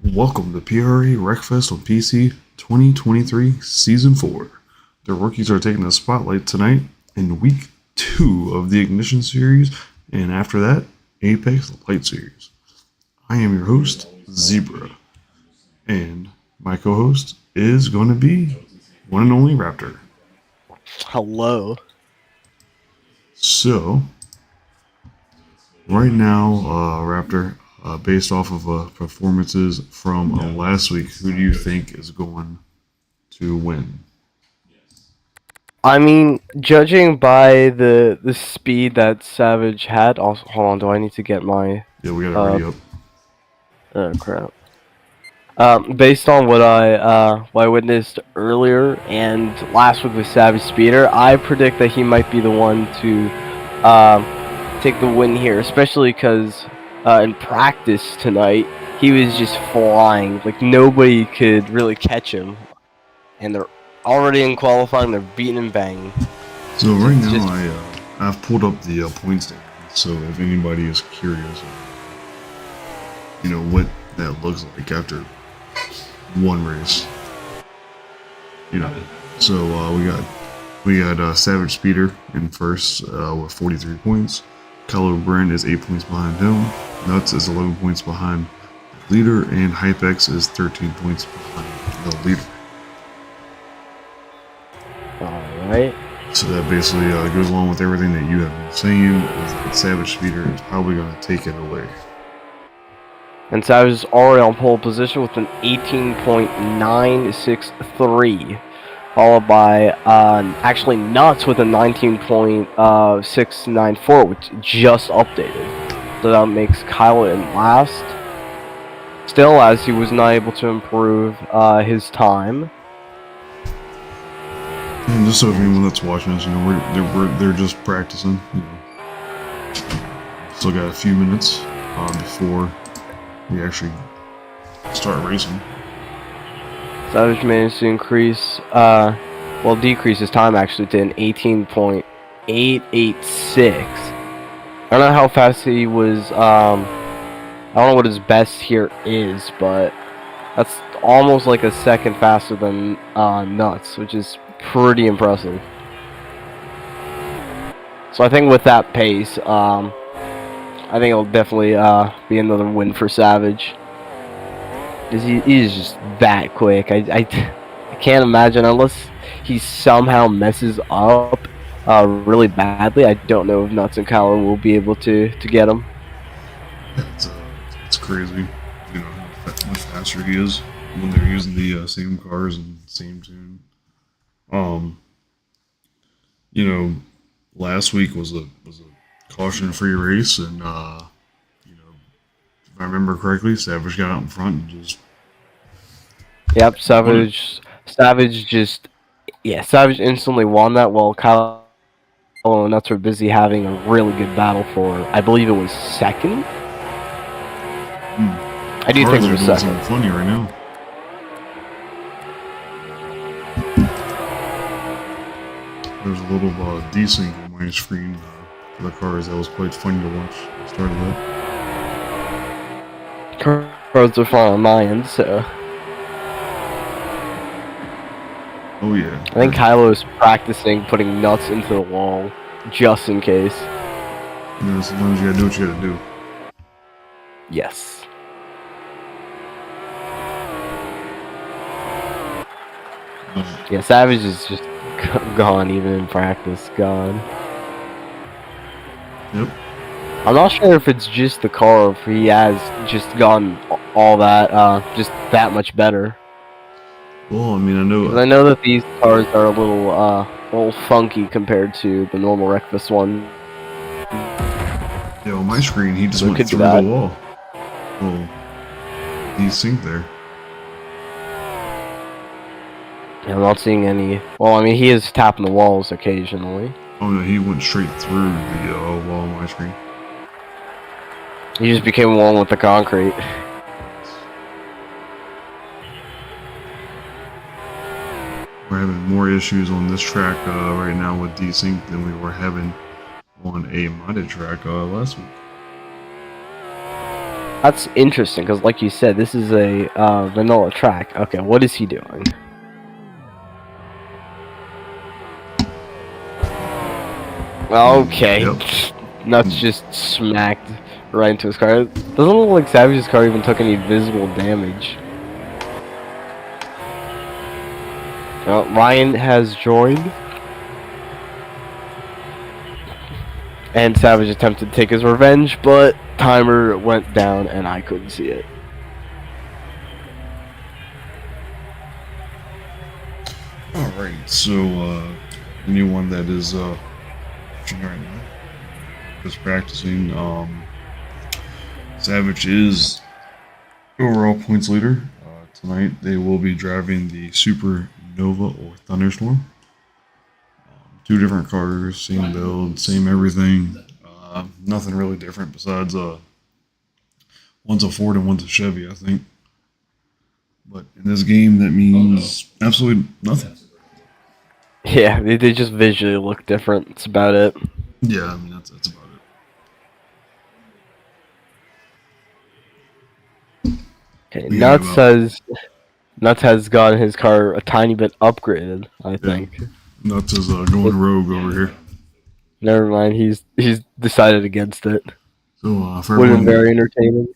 Welcome to PRA Wreckfest on PC 2023 Season 4. The rookies are taking the spotlight tonight in Week 2 of the Ignition Series, and after that, Apex Light Series. I am your host, Zebra, and my co-host is going to be one and only Raptor. Hello. So, right now, Raptor, based off of performances from last week, who do you think is going to win? I mean, judging by the speed that Savage had. Also, hold on. Do I need to get my? Yeah, we got it ready up. Oh crap. Based on what I witnessed earlier and last week with Savage Speeder, I predict that he might be the one to take the win here, especially because in practice tonight he was just flying. Like nobody could really catch him, and they're already in qualifying. They're beating and banging. So right It's now, just I've pulled up the points table. So if anybody is curious, what that looks like after one race, you know. So we got Savage Speeder in first with 43 points. Gran is 8 points behind him. Nuts is 11 points behind the leader, and Hypex is 13 points behind the leader. alright. So that basically goes along with everything that you have been saying, is that Savage Speeder is probably going to take it away. And Savage is already on pole position with an 18.963, followed by actually Nuts with a 19.694, which just updated. So that makes Kyle in last. Still, as he was not able to improve his time. And just so anyone that's watching us, they're just practicing. Still got a few minutes before we actually start racing. Savage managed to decrease his time actually to an 18.886. I don't know how fast he was. I don't know what his best here is, but that's almost like a second faster than Nuts, which is pretty impressive. So I think with that pace, I think it'll definitely be another win for Savage. He's just that quick. I can't imagine, unless he somehow messes up really badly, I don't know if Nuts and Kyler will be able to get him. It's crazy, how much faster he is when they're using the same cars and same tune. Last week was a caution-free race, and if I remember correctly, Savage got out in front and just. Yep, Savage instantly won that while Kyle and Nuts were busy having a really good battle for, I believe it was second. I do think it was second. Something funny right now. There's a little desync on my screen for the cars. That was quite funny to watch. Started that. Cars are fine on my end, so. Oh yeah. I think Kylo is practicing putting Nuts into the wall, just in case. Sometimes you gotta do what you gotta do. Yes. Yeah, Savage is just gone, even in practice. Gone. Yep. I'm not sure if it's just the car, or if he has just gotten all that, just that much better. Well, I know that these cars are a little funky compared to the normal Wreckfest one. Yeah, on my screen, he just went through the wall. Oh, desync there. Yeah, I'm not seeing any. Well, I mean, he is tapping the walls occasionally. Oh no, he went straight through the wall on my screen. He just became one with the concrete. We're having more issues on this track right now with desync than we were having on a modded track last week. That's interesting because, like you said, this is a vanilla track. Okay, what is he doing? Okay, Yep. Nuts just smacked right into his car. Doesn't look like Savage's car even took any visible damage. Ryan has joined. And Savage attempted to take his revenge, but timer went down and I couldn't see it. Alright, so anyone that is watching right now, just practicing, Savage is overall points leader. Tonight they will be driving the Super Nova or Thunderstorm. Two different cars, same build, same everything. Nothing really different besides one's a Ford and one's a Chevy, I think. But in this game, that means absolutely nothing. Yeah, they just visually look different. That's about it. Yeah, I mean that's about it. Okay, We got Nuts has gotten his car a tiny bit upgraded, I think. Nuts is going rogue over here. Never mind, he's decided against it. So Would have been very entertaining.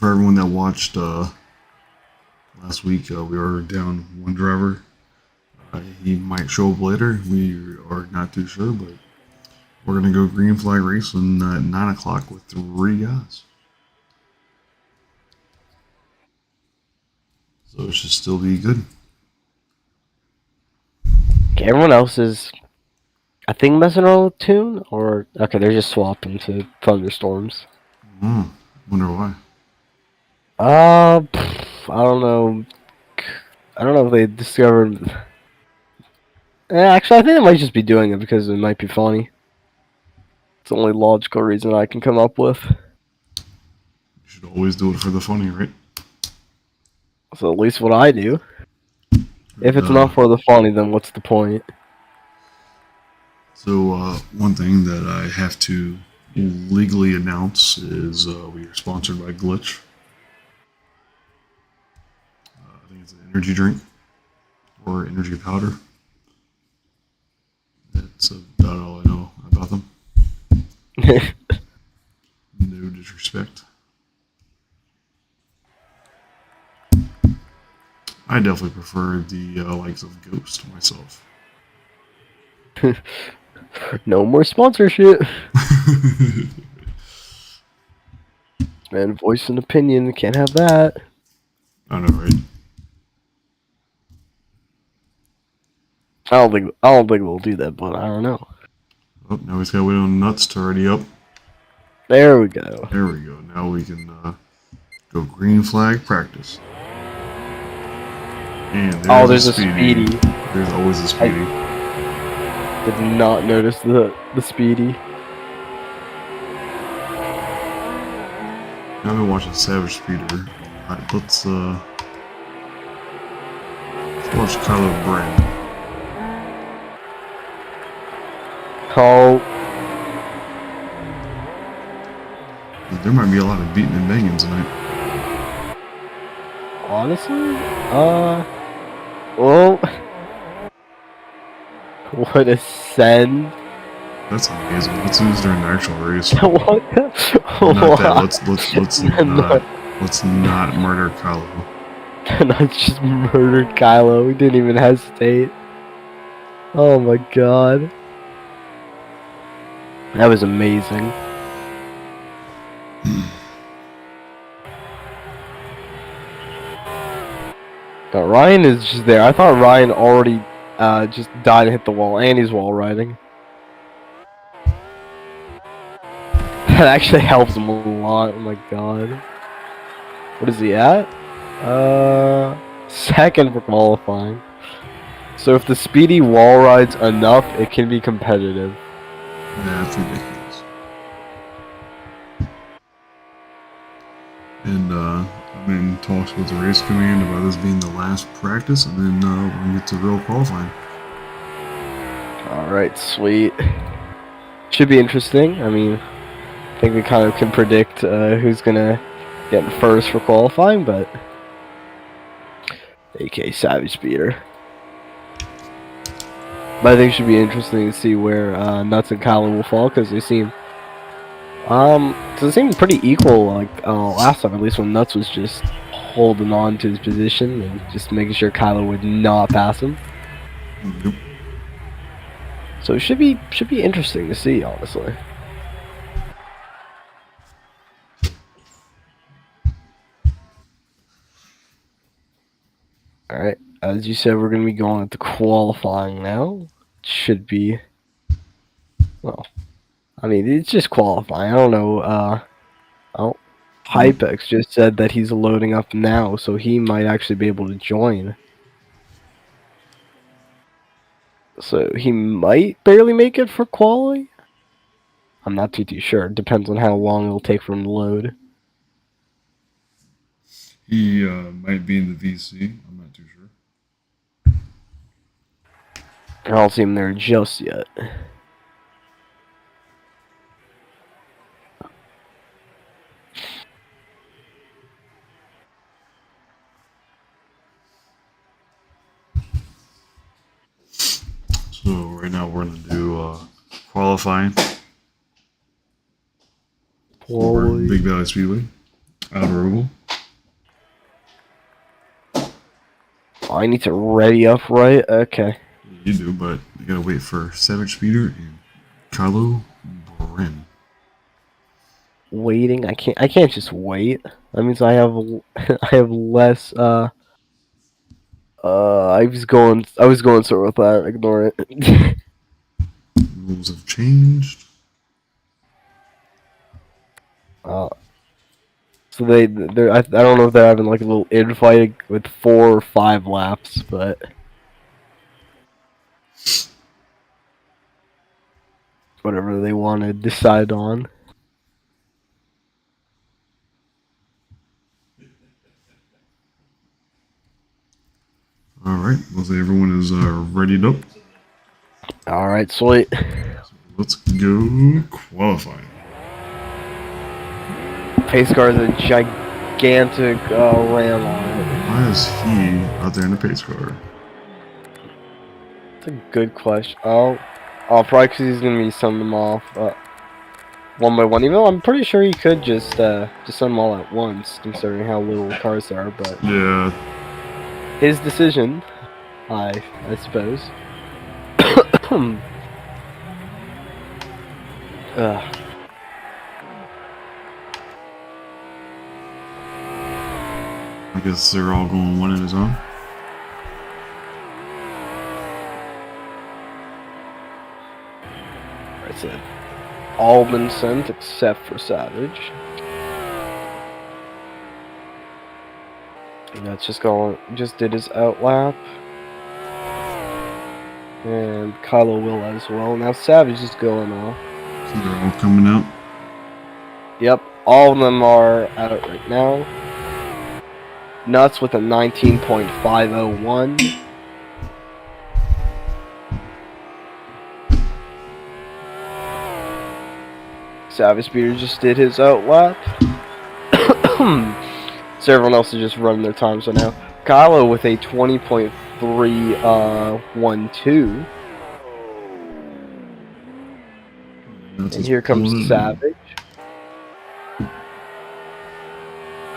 for everyone that watched last week, we are down one driver. He might show up later. We are not too sure, but we're gonna go green flag racing at 9 o'clock with 3 guys. So it should still be good. Okay, everyone else is, I think, messing around with tune, or okay, they're just swapping to thunderstorms. Wonder why. I don't know. I don't know if they discovered. Actually, I think they might just be doing it because it might be funny. It's the only logical reason I can come up with. You should always do it for the funny, right? So at least what I do. If it's not for the funny, then what's the point? So one thing that I have to legally announce is we are sponsored by Glitch. I think it's an energy drink or energy powder. That's about all I know about them. No disrespect. I definitely prefer the likes of Ghost myself. No more sponsorship. Man, voice and opinion, can't have that. I know, right? I don't think we'll do that, but I don't know. Oh, now he's got to wait on Nuts to ready up. There we go. There we go. Now we can go green flag practice. And there's a speedy. There's always a speedy. Did not notice the speedy. Now I'm watching Savage Speeder. Alright, let's watch Kylo Gran. Oh. There might be a lot of beating and banging tonight. Honestly? Well. What a send. That's amazing. Let's use during the actual race. What? Not that. Let's not murder Kylo. Not just murdered Kylo. We didn't even hesitate. Oh my god. That was amazing. Ryan is just there. I thought Ryan already just died and hit the wall, and he's wall riding. That actually helps him a lot. Oh my god. What is he at? Second for qualifying. So if the speedy wall rides enough, it can be competitive. Yeah, that's ridiculous. And I'm in talks with the race command about this being the last practice, and then we're gonna get to real qualifying. Alright, sweet. Should be interesting. I mean, I think we kind of can predict who's gonna getting first for qualifying, but AK Savage Speeder. But I think it should be interesting to see where Nuts and Kylo will fall because they seem pretty equal. Like last time, at least when Nuts was just holding on to his position and just making sure Kylo would not pass him. Nope. So it should be interesting to see, honestly. All right, as you said, we're gonna be going into qualifying now. Should be, well, I mean, it's just qualifying. I don't know. Oh, Hypex just said that he's loading up now, so he might actually be able to join. So he might barely make it for quali. I'm not too sure. It depends on how long it'll take for him to load. He might be in the VC. I'm not too sure. I don't see him there just yet. So right now we're gonna do qualifying for Boy. Big Valley Speedway, outer oval. Oh, I need to ready up right. Okay. You do, but you gotta wait for Savage Speeder and Kylo Bren. Waiting. I can't just wait. That means I have I have less. I was going sort with that. Ignore it. Rules have changed. So they're I don't know if they're having like a little infight with 4 or 5 laps, but whatever they want to decide on. All right, looks like everyone is readied up. All right, sweet. So let's go qualifying. Pace car is a gigantic ram on it. Why is he out there in the pace car? That's a good question. Probably because he's gonna be sending them off one by one. Even though I'm pretty sure he could just send them all at once, considering how little cars there are. But Yeah, his decision, I suppose. I guess they're all going one at a time. That's it. All been sent except for Savage. And that's just did his outlap. And Kylo will as well. Now Savage is going off. So they're all coming out. Yep, all of them are out right now. Nuts with a 19.501. Savage Speeder just did his outlap. So everyone else is just running their times right now. Kylo with a 20.312. And here comes Savage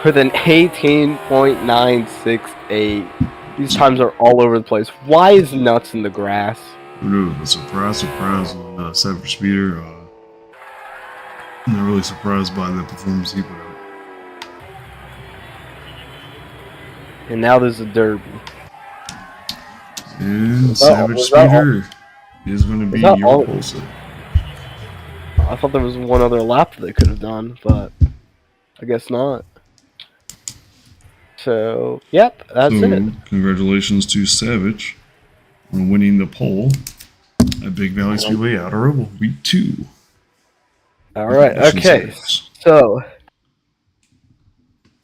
with an 18.968. These times are all over the place. Why is Nuts in the grass? Who knew? A surprise on Savage Speeder. I'm not really surprised by the performance he put out. And now there's a derby. And Savage Speeder is going to be your pole sitter. I thought there was one other lap that they could have done, but I guess not. So, yep, that's it. Congratulations to Savage on winning the pole at Big Valley Speedway Outer Oval Week 2. All right, okay. So,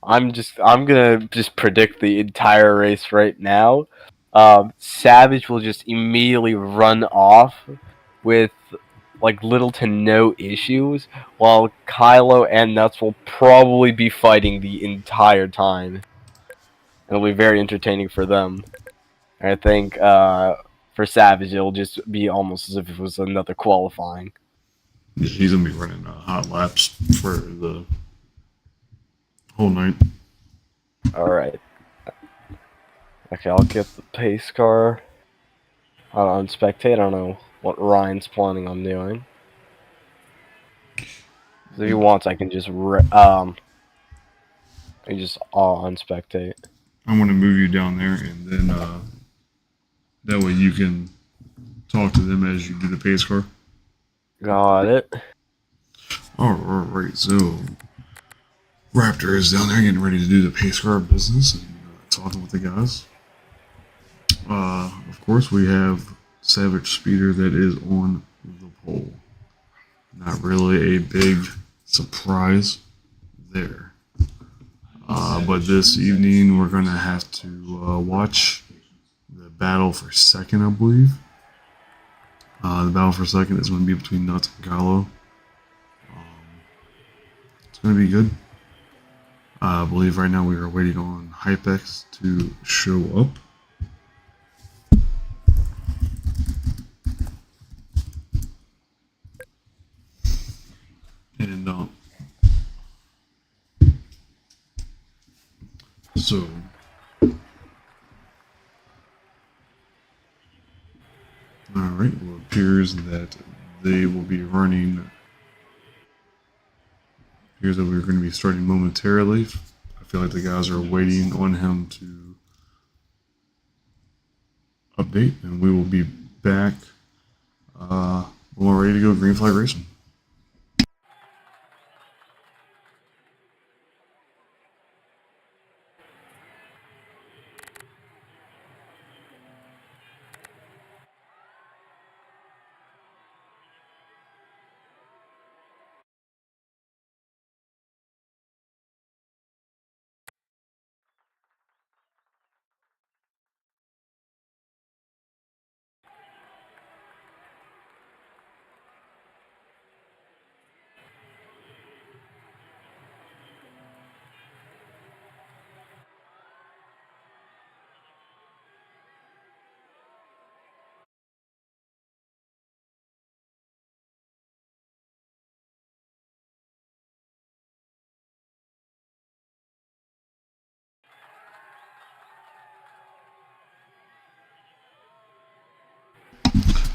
I'm gonna just predict the entire race right now. Savage will just immediately run off with like little to no issues, while Kylo and Nuts will probably be fighting the entire time. It'll be very entertaining for them. And I think for Savage, it'll just be almost as if it was another qualifying. Yeah, he's gonna be running hot laps for the whole night. All right. Okay, I'll get the pace car on spectate. I don't know what Ryan's planning on doing. If he wants, I can just I just on spectate. I'm gonna move you down there, and then that way you can talk to them as you do the pace car. Got it. All right, so Raptor is down there getting ready to do the pace car business and talking with the guys. Of course, we have Savage Speeder that is on the pole. Not really a big surprise there. But this evening, we're going to have to watch the battle for second, I believe. The battle for second is going to be between Nuts and Gallo. It's going to be good. I believe right now we are waiting on HypeX to show up. And so alright, well, it appears that they will be running. Appears that we're going to be starting momentarily. I feel like the guys are waiting on him to update, and we will be back when we're ready to go green flag racing.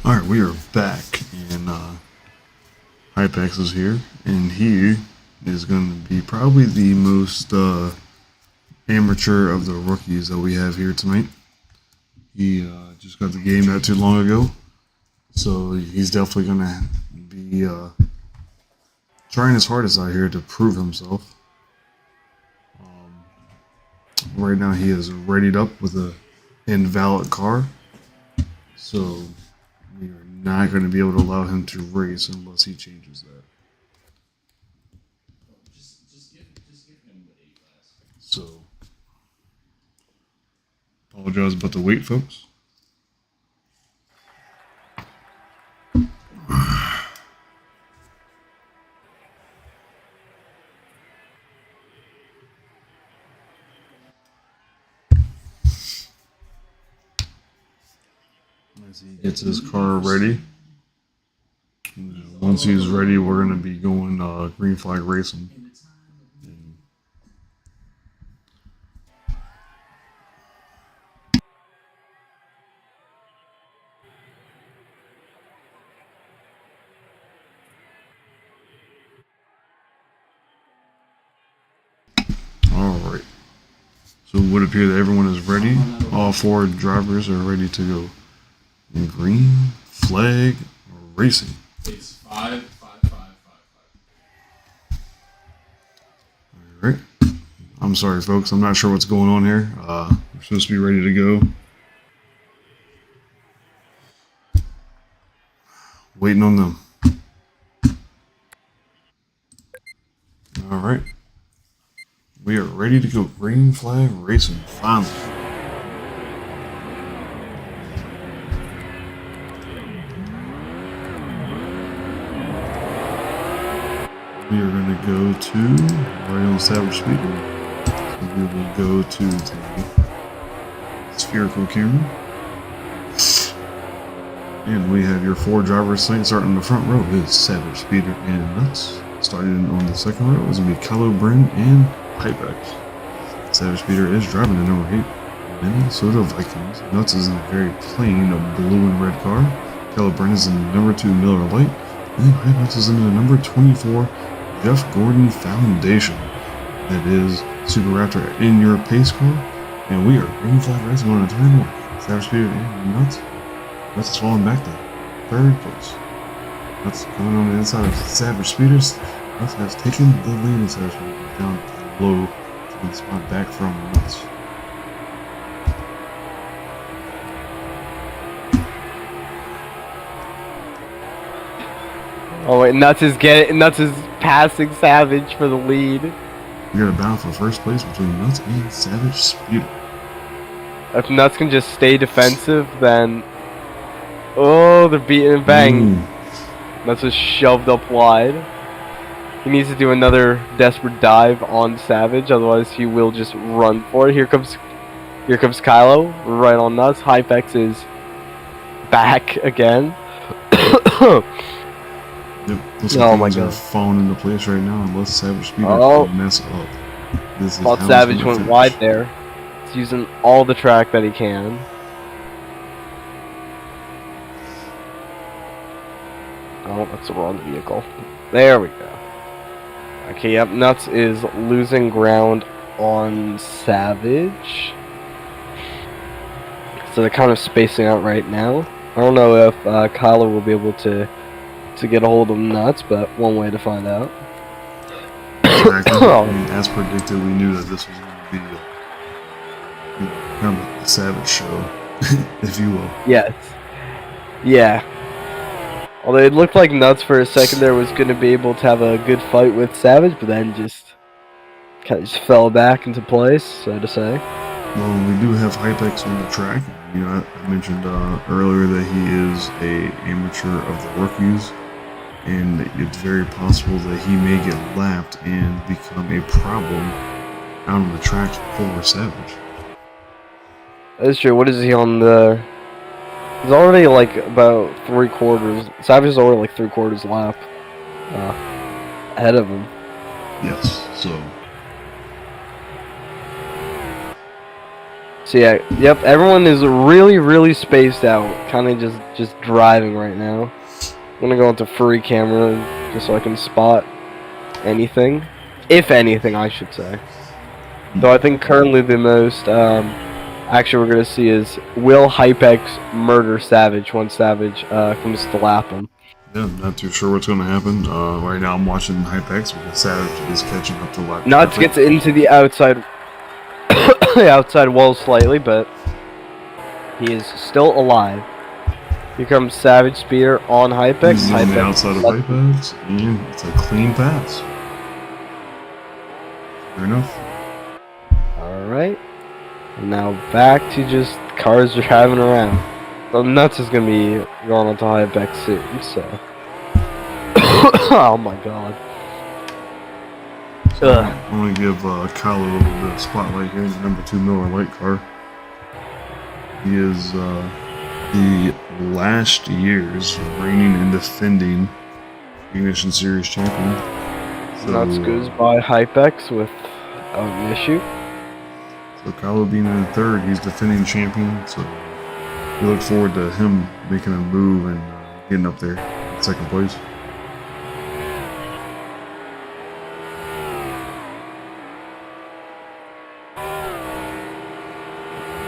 Alright, we are back, and HypeX is here, and he is going to be probably the most amateur of the rookies that we have here tonight. He just got the game not too long ago, so he's definitely going to be trying his hardest out here to prove himself. Right now he is readied up with a invalid car, so we are not going to be able to allow him to race unless he changes that. So, apologize about the wait, folks. As he gets his car ready. Once he's ready, we're going to be going green flag racing. Alright. So it would appear that everyone is ready. All four drivers are ready to go. In green flag racing. It's 5-5-5-5-5. Alright. I'm sorry, folks. I'm not sure what's going on here. We're supposed to be ready to go. Waiting on them. Alright. We are ready to go green flag racing, finally. We are going to go to right on Savage Speeder. So we will go to the spherical camera. And we have your 4 drivers starting in the front row is Savage Speeder and Nuts. Starting on the second row is going to be Kylo Bren and Hypex. Savage Speeder is driving the number 8 Minnesota Vikings. Nuts is in a very plain blue and red car. Kylo Bren is in the number 2 Miller Lite. And Hypex is in the number 24 Jeff Gordon Foundation. That is Super Raptor in your pace car. And we are green flag racing on a turn 1. Savage Speeder and Nuts. Nuts is falling back to 3rd place. Nuts coming on the inside of Savage Speeders. Nuts has taken the lead in Savage Speeders down low, taking the spot back from Nuts. Oh wait, Nuts is passing Savage for the lead. We got a battle for first place between Nuts and Savage Speeder. If Nuts can just stay defensive, then they're beating and bang. Nuts is shoved up wide. He needs to do another desperate dive on Savage, otherwise he will just run for it. Here comes Kylo, right on Nuts. Hypex is back again. Yep, those Oh my things are God. falling into place right now unless Savage Speeder can mess up. This is Thought how it's Savage gonna went finish. wide there. He's using all the track that he can. Oh, that's the wrong vehicle. There we go. Okay, yep, Nuts is losing ground on Savage. So they're kind of spacing out right now. I don't know if Kyler will be able to get a hold of Nuts, but one way to find out. Exactly. I mean, as predicted, we knew that this was going to be kind of a Savage show, if you will. Yes. Yeah. Although it looked like Nuts for a second there was going to be able to have a good fight with Savage, but then just kind of just fell back into place, so to say. Well, we do have Hypex on the track. You know, I mentioned earlier that he is a amateur of the rookies, and it's very possible that he may get lapped and become a problem out on the track for Savage. That's true. What is he on the... He's already like about 3/4. Savage is already like 3/4 lap ahead of him. Yes, so So yeah, yep, everyone is really spaced out. Kind of just driving right now. I'm gonna go into free camera just so I can spot anything. If anything, I should say. So I think currently the most action we're gonna see is will Hypex murder Savage once Savage comes to lap him. yeah, not too sure what's going to happen. Right now I'm watching Hypex because Savage is catching up to lap. Nuts gets into the outside the outside wall slightly, but he is still alive. Here comes Savage Speeder on Hypex. He's on the outside of Hypex, and it's a clean pass. Fair enough. Alright. And now back to just cars driving around. So Nuts is gonna be going on to Hypex soon, so. Oh my god. Ugh. I'm going to give Kylo a little bit of spotlight here in the number 2 Miller Lite car. He is the last year's reigning and defending Ignition Series champion. So, Nuts goes by Hypex with an issue. So Kylo being in the 3rd, he's defending champion. So we look forward to him making a move and getting up there in 2nd place.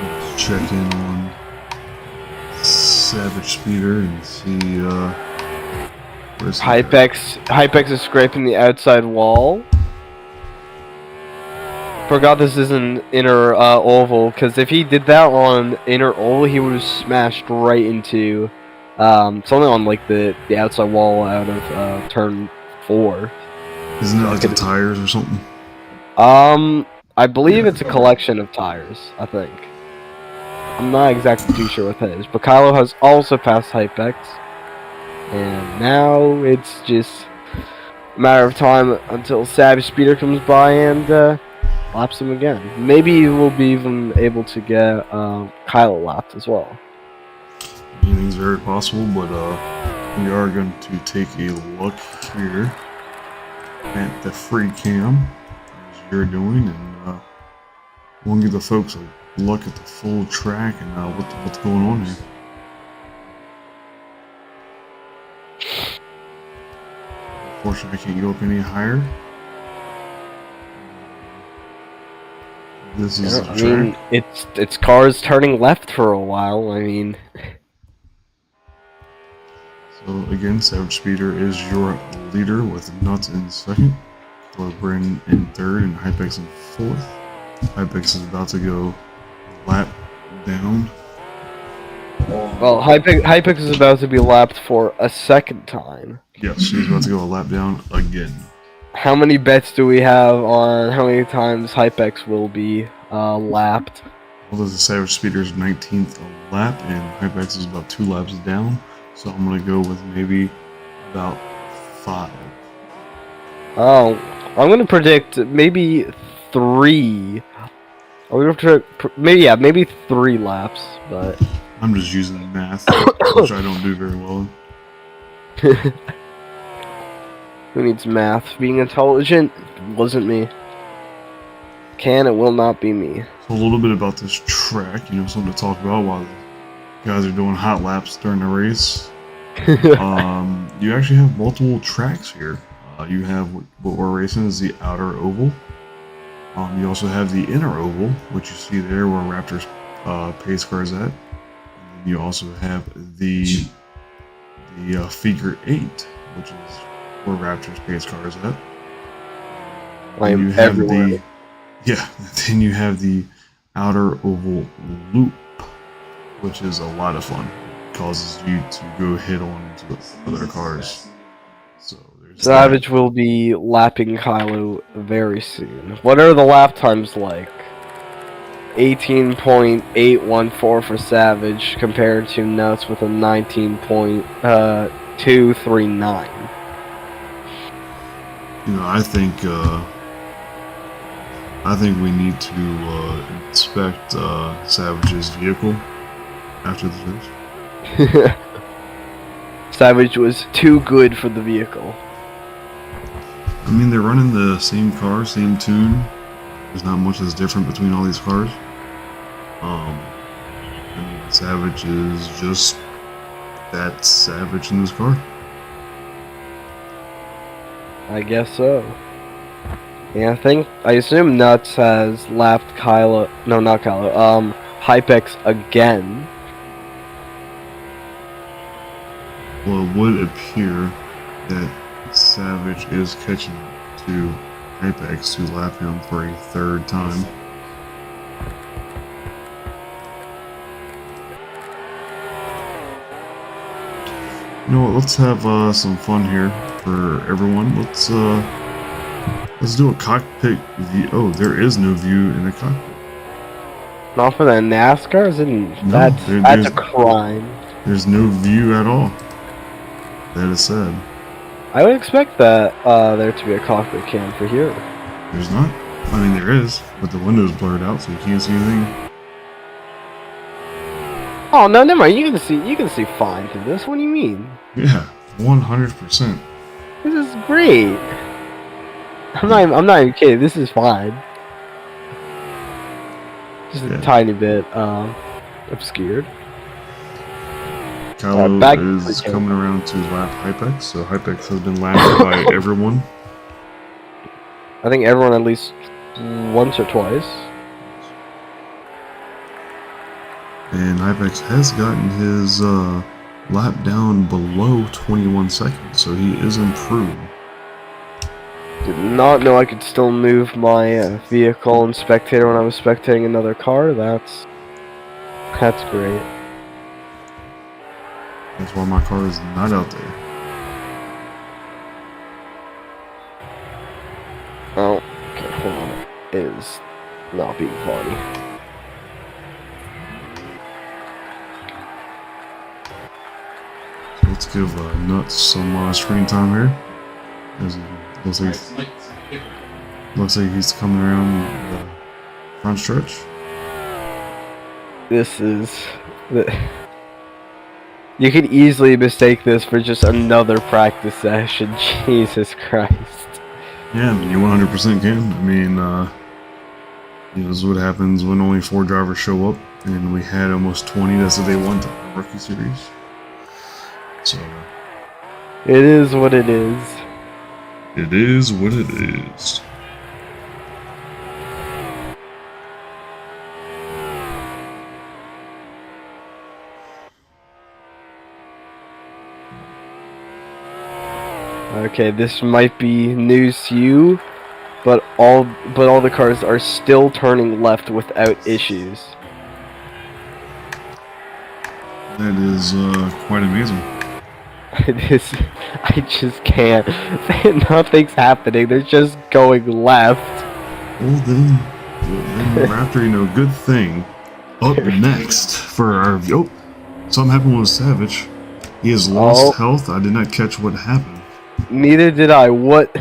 Let's check in on Savage Speeder and see where's Hypex is scraping the outside wall. Forgot this is an inner oval, because if he did that on inner oval, he would have smashed right into something on like the outside wall out of turn 4. Isn't it like the tires or something? I believe it's a collection of tires, I think. I'm not exactly too sure what that is, but Kylo has also passed Hypex. And now it's just matter of time until Savage Speeder comes by and laps him again. Maybe we'll be even able to get Kylo lapped as well. Anything's very possible, but we are going to take a look here at the free cam as you're doing, and we'll give the folks a look at the full track and what's going on here. Unfortunately, I can't go up any higher. This is the track. I mean, it's cars turning left for a while. I mean, so again, Savage Speeder is your leader with Nuts in second, Brin in third, and Hypex in fourth. Hypex is about to go lap down. well, Hypex is about to be lapped for a second time. Yes, she's about to go a lap down again. How many bets do we have on how many times Hypex will be lapped? Well, the Savage Speeder's 19th lap, and Hypex is about 2 laps down. So I'm gonna go with maybe about 5. Oh, I'm gonna predict maybe 3. Are we gonna maybe 3 laps, but I'm just using math, which I don't do very well. who needs math? Being intelligent wasn't me. Can and will not be me. So a little bit about this track, something to talk about while the guys are doing hot laps during the race. You actually have multiple tracks here. You have what we're racing is the outer oval. You also have the inner oval, which you see there where Raptor's pace car is at. And you also have the figure 8, which is where Raptor's pace car is at. I'm everywhere. Then you have the outer oval loop, which is a lot of fun. It causes you to go head on into other cars. So there's Savage will be lapping Kylo very soon. What are the lap times like? 18.814 for Savage compared to Nuts with a 19.239. I think we need to inspect Savage's vehicle after the race. Savage was too good for the vehicle. I mean, they're running the same car, same tune. There's not much that's different between all these cars. Savage is just that savage in this car. I guess so. Yeah, I assume Nuts has lapped Kylo. No, not Kylo. Hypex again. Well, it would appear that Savage is catching up to Hypex to lap him for a third time. You know what? Let's have some fun here for everyone. Let's do a cockpit view. Oh, there is no view in the cockpit. Not for the NASCARs, and No, that's a crime. There's no view at all. That is sad. I would expect that there to be a cockpit cam for here. There's not. I mean, there is, but the window's blurred out, so you can't see anything. Oh no, never mind. You can see fine through this. What do you mean? Yeah, 100%. This is great. I'm not even kidding. This is fine. Just a tiny bit obscured. Kylo is coming around to lap Hypex, so Hypex has been lapped by everyone. I think everyone at least once or twice. And Hypex has gotten his lap down below 21 seconds, so he is improved. Did not know I could still move my vehicle and spectator when I was spectating another car. That's great. That's why my car is not out there. Oh, okay, hold on. It is not being funny. So let's give Nuts some screen time here as he Looks Alright, like, tonight, pick looks like he's coming around the front stretch. This is. You could easily mistake this for just another practice session. Jesus Christ. Yeah, you 100% can. I mean, this is what happens when only 4 drivers show up, and we had almost 20. That's the day 1 rookie series. So It is what it is. it is what it is. Okay, this might be news to you, but all the cars are still turning left without issues. That is quite amazing. It is. I just can't. Nothing's happening. They're just going left. Well then Raptor, good thing. Up next for our something happened with Savage. He has lost health. I did not catch what happened. Neither did I. What?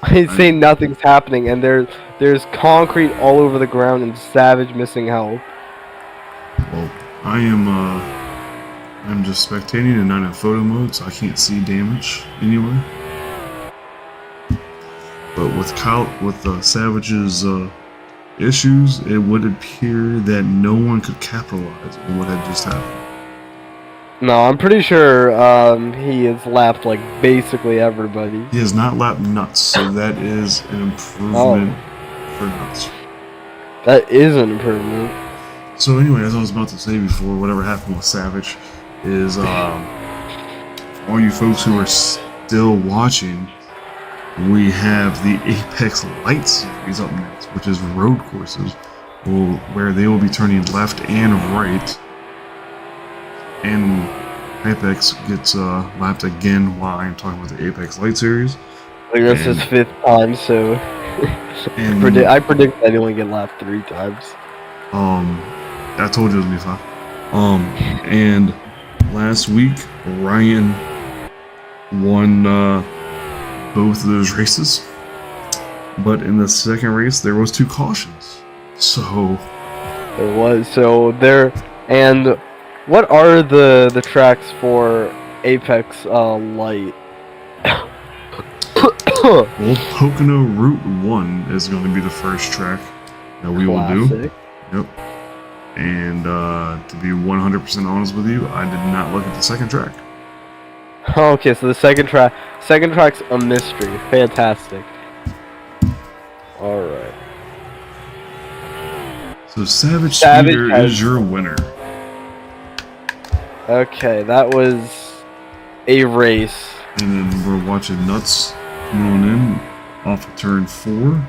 I say nothing's happening, and there's concrete all over the ground and Savage missing health. Well, I'm just spectating and not in photo mode, so I can't see damage anywhere. But with Savage's issues, it would appear that no one could capitalize on what had just happened. No, I'm pretty sure he has lapped like basically everybody. He has not lapped Nuts, so that is an improvement for Nuts. That is an improvement. So anyway, as I was about to say before, whatever happened with Savage is all you folks who are still watching, we have the Apex Light series up next, which is road courses, where they will be turning left and right. And Apex gets lapped again while I'm talking about the Apex Light series. Like that's his 5th time, so I predict that he only get lapped 3 times. I told you it was gonna be 5. And last week Ryan won both of those races, but in the second race there was 2 cautions. So there was and. What are the tracks for Apex Light? Well, Pocono Route 1 is going to be the first track that we will do. Yep. And to be 100% honest with you, I did not look at the second track. Okay, so the second track's a mystery. Fantastic. Alright. So Savage Speeder is your winner. Okay, that was a race. And then we're watching Nuts coming on in off of turn 4.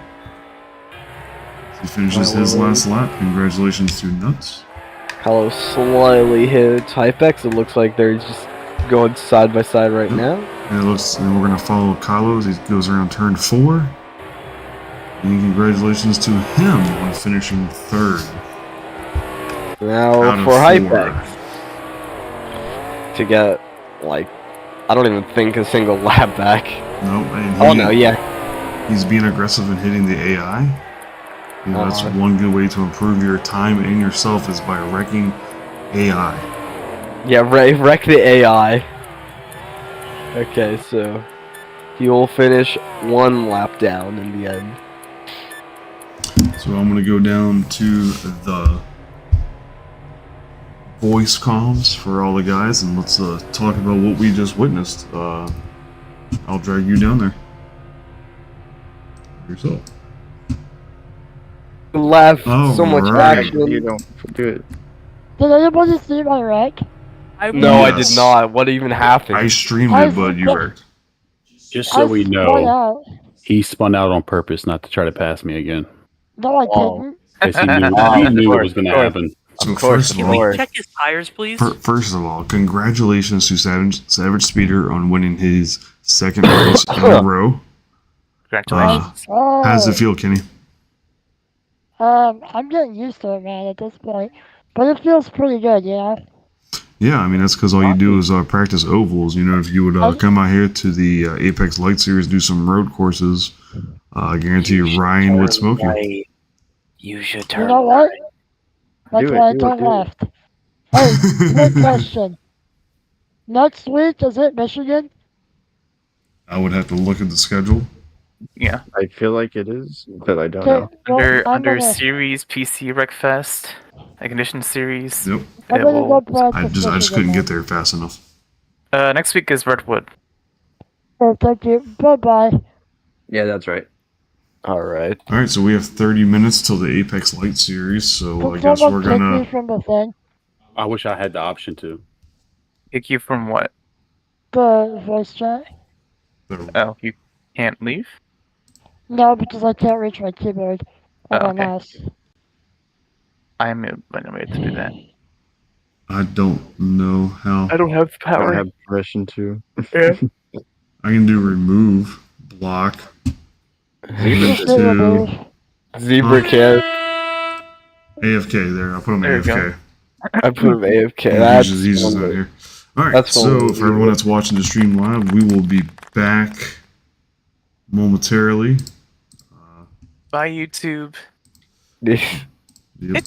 He finishes his last lap. Congratulations to Nuts. Carlos slightly hit Typex. It looks like they're just going side by side right now. And we're gonna follow Carlos. He goes around turn 4. And congratulations to him on finishing 3rd. Now for Hypex. To get, like, I don't even think a single lap back. No, and he's being aggressive and hitting the AI. That's one good way to improve your time and yourself is by wrecking AI. Yeah, wreck the AI. Okay, so he will finish 1 lap down in the end. So I'm gonna go down to the voice comms for all the guys, and let's talk about what we just witnessed. I'll drag you down there. Yourself. Left so much action. You don't do it. Did anybody see my wreck? No, I did not. What even happened? I streamed it, but you wrecked. Just so we know, he spun out on purpose not to try to pass me again. No, I didn't. Because he knew it was going to happen. So first of all, check his tires, please? First of all, congratulations to Savage Speeder on winning his 2nd race in a row. Congratulations. How does it feel, Kenny? I'm getting used to it, man, at this point. But it feels pretty good, yeah. Yeah, I mean that's because all you do is practice ovals. You know, if you would come out here to the Apex Light Series, do some road courses, I guarantee you Ryan would smoke you. Right. You should turn You know what? That's Do why I it, turn do it. left. Hey, quick question. Next week, is it Michigan? I would have to look at the schedule. Yeah. I feel like it is, but I don't Okay, know. well, I'm Under gonna, series PC Wreckfest, Ignition series. Yep. I'm It gonna go will. practice I just Michigan couldn't then. get there fast enough. Next week is Redwood. Oh, thank you. Bye-bye. Yeah, that's right. All right. All right, so we have 30 minutes till the Apex Light Series. So I Can guess someone we're kick me gonna. from the thing? I wish I had the option to. Kick you from what? The voice chat? Oh, you can't leave? No, because I can't reach my keyboard on Oh, my okay. mouse. I'm a way to do that. I don't know how. I don't have I don't power. have permission to. Yeah. I can do remove, block, Zebra Just did. do to remove. Zebra can. AFK. There, I'll put him There you AFK. I put him AFK. He's just not here. All right, that's so one for everyone that's watching the stream live, we will be back momentarily. Bye, YouTube. Yep.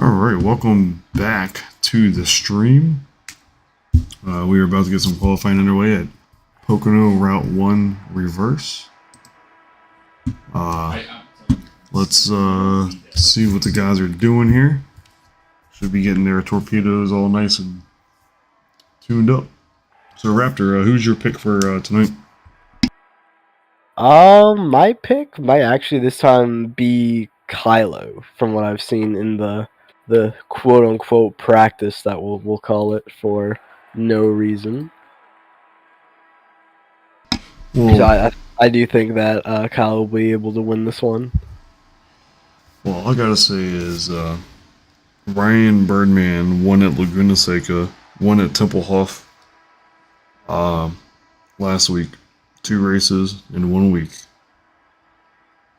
All right, welcome back to the stream. We are about to get some qualifying underway at Pocono Route 1 Reverse. Let's see what the guys are doing here. Should be getting their torpedoes all nice and tuned up. So, Raptor, who's your pick for tonight? My pick might actually this time be Kylo, from what I've seen in the quote unquote practice that we'll call it for no reason. Well, I do think that Kylo will be able to win this one. Well, all I gotta say is Ryan Birdman won at Laguna Seca, won at Tempelhof last week. 2 races in 1 week.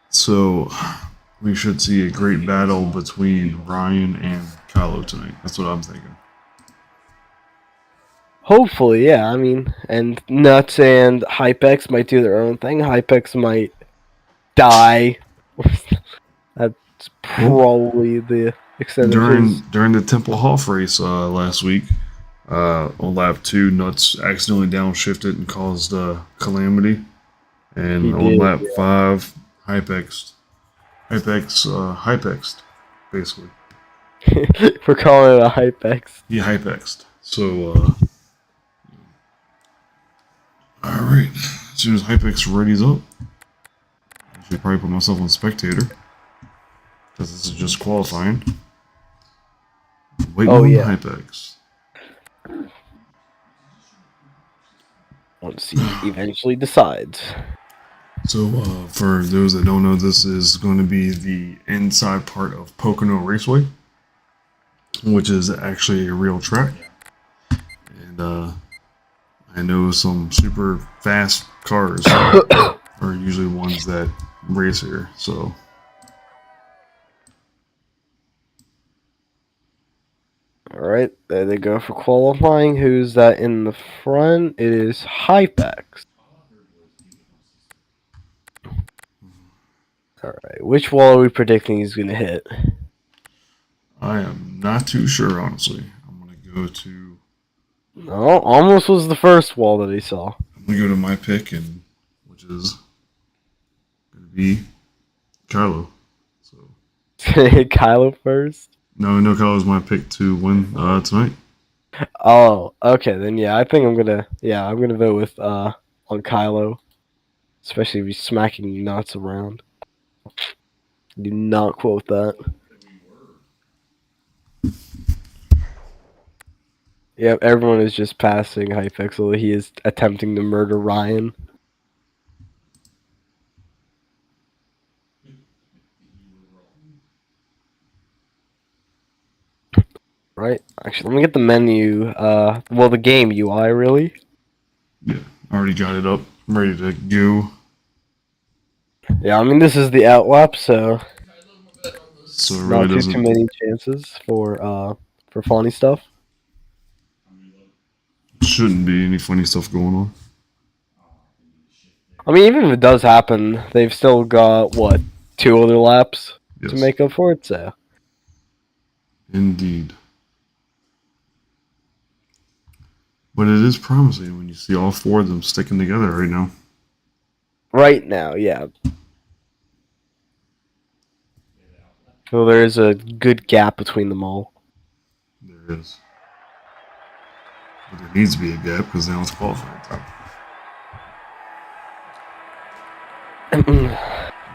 So we should see a great battle between Ryan and Kylo tonight. That's what I'm thinking. Hopefully, yeah. I mean, and Nuts and Hypex might do their own thing. Hypex might die. That's probably the extent of his. During the Tempelhof race last week, on lap 2, Nuts accidentally downshifted and caused calamity. And on lap 5, Hypex, basically. We're calling it a Hypex. He Hypexed. So, alright. As soon as Hypex readies up, I should probably put myself on spectator. Because this is just qualifying. Waiting on Hypex. Once he eventually decides. So, for those that don't know, this is going to be the inside part of Pocono Raceway, which is actually a real track. And I know some super fast cars are usually ones that race here. So, all right, there they go for qualifying. Who's that in the front? It is Hypex. Alright, which wall are we predicting he's going to hit? I am not too sure, honestly. I'm going to go to... No, almost was the first wall that he saw. I'm going to go to my pick, which is going to be Kylo. So. Kylo first? No, Kylo's my pick to win tonight. Oh, okay, then yeah, I think I'm going to vote with on Kylo. Especially if he's smacking Nuts around. Do not quote that. Yep, everyone is just passing Hypixel. He is attempting to murder Ryan. Right. Actually, let me get the menu. Well, the game UI, really. Yeah, I already got it up. I'm ready to go. Yeah, I mean, this is the outlap, so it really not too many chances for funny stuff. Shouldn't be any funny stuff going on. I mean, even if it does happen, they've still got, what, 2 other laps to make up for it, so. Indeed. But it is promising when you see all 4 of them sticking together right now. Right now, yeah. So there is a good gap between them all. There is. But there needs to be a gap because now it's qualifying time.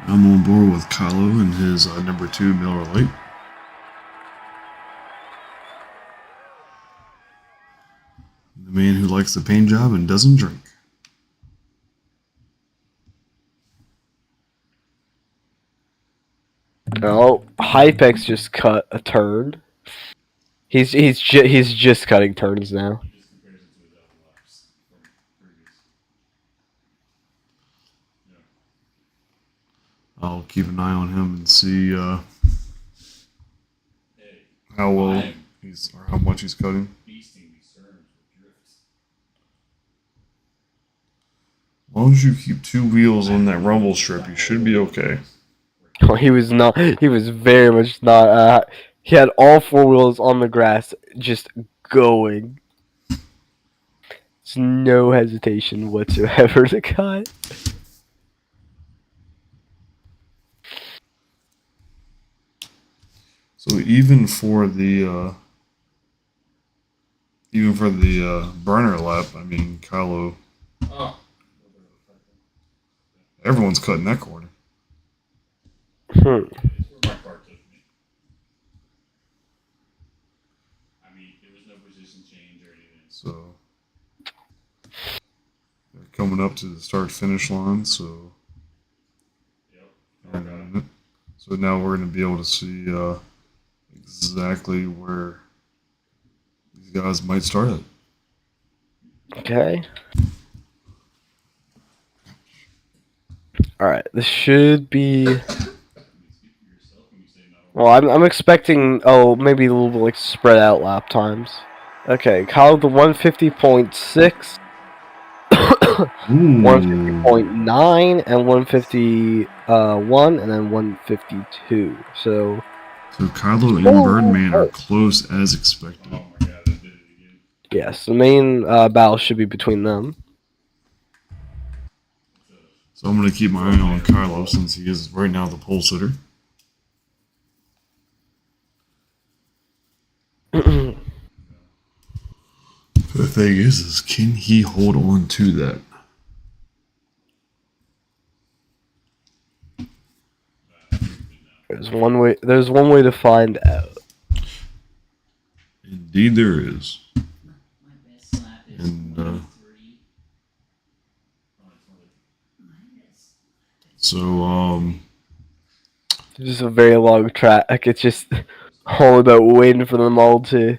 I'm on board with Kylo and his number 2 Miller Lite. The man who likes the paint job and doesn't drink. Oh, Hypex just cut a turn. He's just cutting turns now. I'll keep an eye on him and see how well he's or how much he's cutting. As long as you keep 2 wheels on that rumble strip, you should be okay. Oh, he was not. He was very much not. He had all four wheels on the grass, just going. It's no hesitation whatsoever. The guy. So even for the burner lap, I mean, Kylo, Oh. everyone's cutting that corner. It's where my car took me. I mean, there was no position change or anything. So they're coming up to the start finish line. So Yep. so now we're going to be able to see exactly where these guys might start at. Okay. All right. This should be. Well, I'm expecting. Oh, maybe a little bit like spread out lap times. Okay, Kyle the 150.6, 150.9, and 151, and then 152. So Kylo and Birdman are close as expected. Oh my god, I did it again. yes, the main battle should be between them. So I'm going to keep my eye on Kylo since he is right now the pole sitter. The thing is can he hold on to that? There's one way. There's one way to find out. Indeed, there is. My best slap is And 23. so It's just a very long track. It's just all about waiting for them all to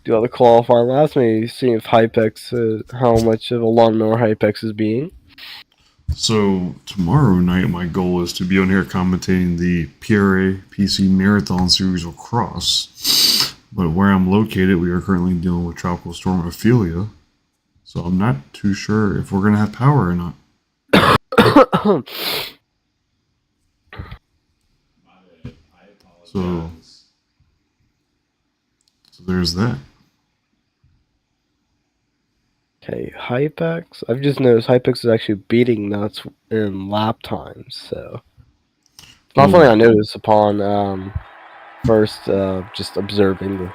do all the qualifying laps. Maybe seeing if Hypex, how much of a lawnmower Hypex is being. So tomorrow night, my goal is to be on here commentating the PRA PC Marathon Series Lacrosse. But where I'm located, we are currently dealing with Tropical Storm Ophelia. So I'm not too sure if we're going to have power or not. So there's that. Okay, Hypex. I've just noticed Hypex is actually beating Nuts in lap times, so it's not something I noticed upon first just observing the.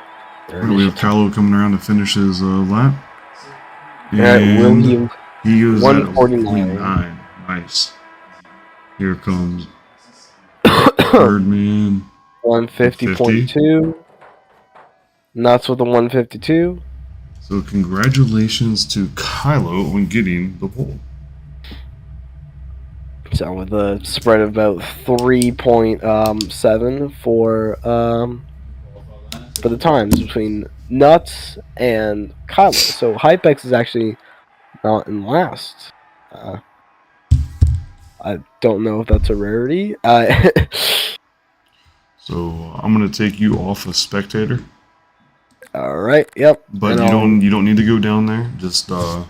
We have Kylo coming around to finish his lap. And he goes at 149. 149. Nice. Here comes Birdman. 150.2. Nuts with the 152. So congratulations to Kylo on getting the pole. So with a spread of about 3.7 for the times between Nuts and Kylo. So Hypex is actually not in last. I don't know if that's a rarity. So I'm gonna take you off as spectator. All right. Yep. But you don't need to go down there. Just they're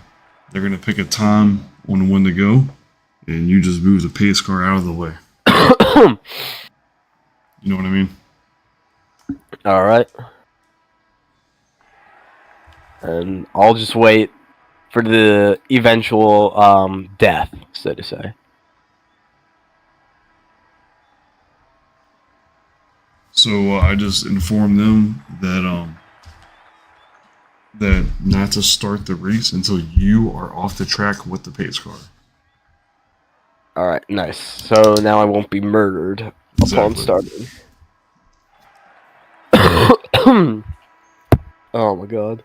gonna pick a time on when to go, and you just move the pace car out of the way. You know what I mean? All right. And I'll just wait for the eventual death, so to say. So I just informed them that that not to start the race until you are off the track with the pace car. All right, nice. So now I won't be murdered upon starting. Oh my god.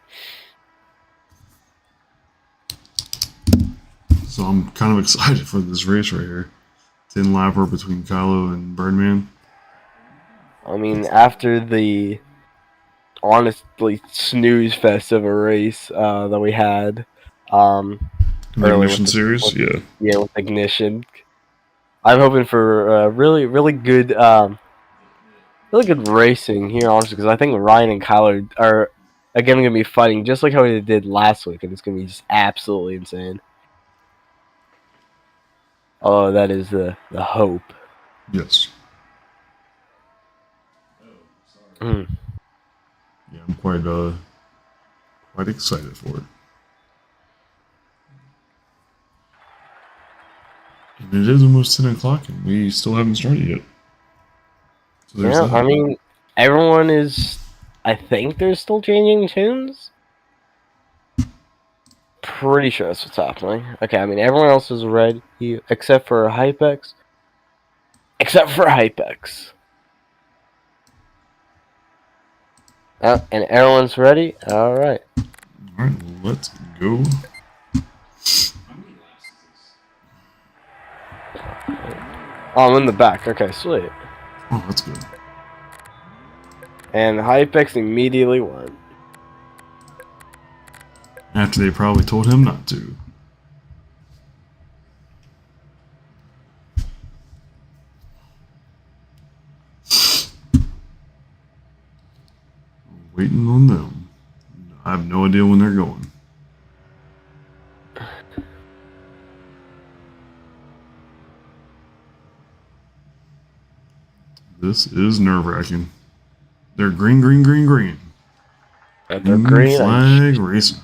So I'm kind of excited for this race right here. 10 lapper between Kylo and Birdman. I mean, after the honestly snooze fest of a race that we had The Ignition series, yeah. Yeah, with Ignition. I'm hoping for really good racing here, honestly, because I think Ryan and Kyler are again going to be fighting just like how they did last week, and it's going to be just absolutely insane. Oh, that is the hope. Yes. Mm. Yeah, I'm quite excited for it. And it is almost 10 o'clock, and we still haven't started yet. So there's Yeah, that. I mean, everyone is. I think they're still changing tunes. Pretty sure that's what's happening. Okay, I mean, everyone else is ready except for Hypex. Except for Hypex. And everyone's ready? Alright. Alright, let's go. How many laps is this? Oh, I'm in the back. Okay, sweet. Oh, that's good. And Hypex immediately won. After they probably told him not to. Waiting on them. I have no idea when they're going. This is nerve-wracking. They're green, green, green, green. They're green. Flag racing.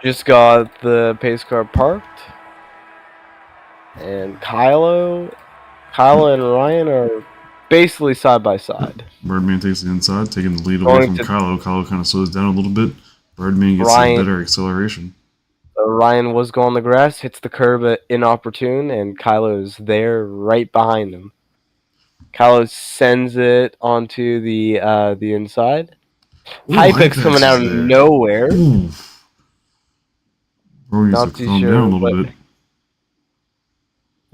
Just got the pace car parked. And Kylo and Ryan are basically side by side. Birdman takes the inside, taking the lead away from Kylo. Kylo kind of slows down a little bit. Birdman gets a better acceleration. Ryan was going on the grass, hits the curb at inopportune, and Kylo is there right behind him. Kylo sends it onto the inside. Hypex coming out of nowhere. Ooh. Bro needs to calm down a little bit.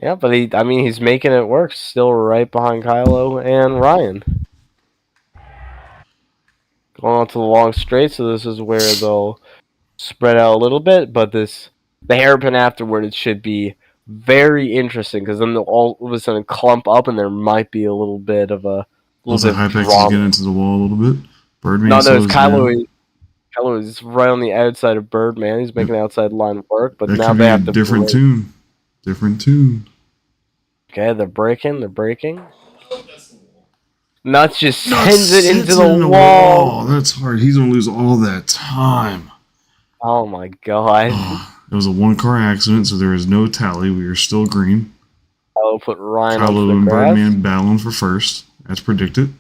Yeah, but he's making it work. Still right behind Kylo and Ryan. Going on to the long straight, so this is where they'll spread out a little bit, but the hairpin afterward, it should be very interesting, because then they'll all of a sudden clump up, and there might be a little bit of a Looks like Hypex is getting into the wall a little bit. Birdman no, it's Kylo is right on the outside of Birdman. He's making the outside line work, but that now they have to different tune. Different tune. Okay, they're braking. Oh, that's the wall. Nuts just sends it into the wall. That's hard. He's gonna lose all that time. Oh my god. It was a one-car accident, so there is no tally. We are still green. Kylo put Ryan Kylo on and the grass. Birdman battling for first, as predicted.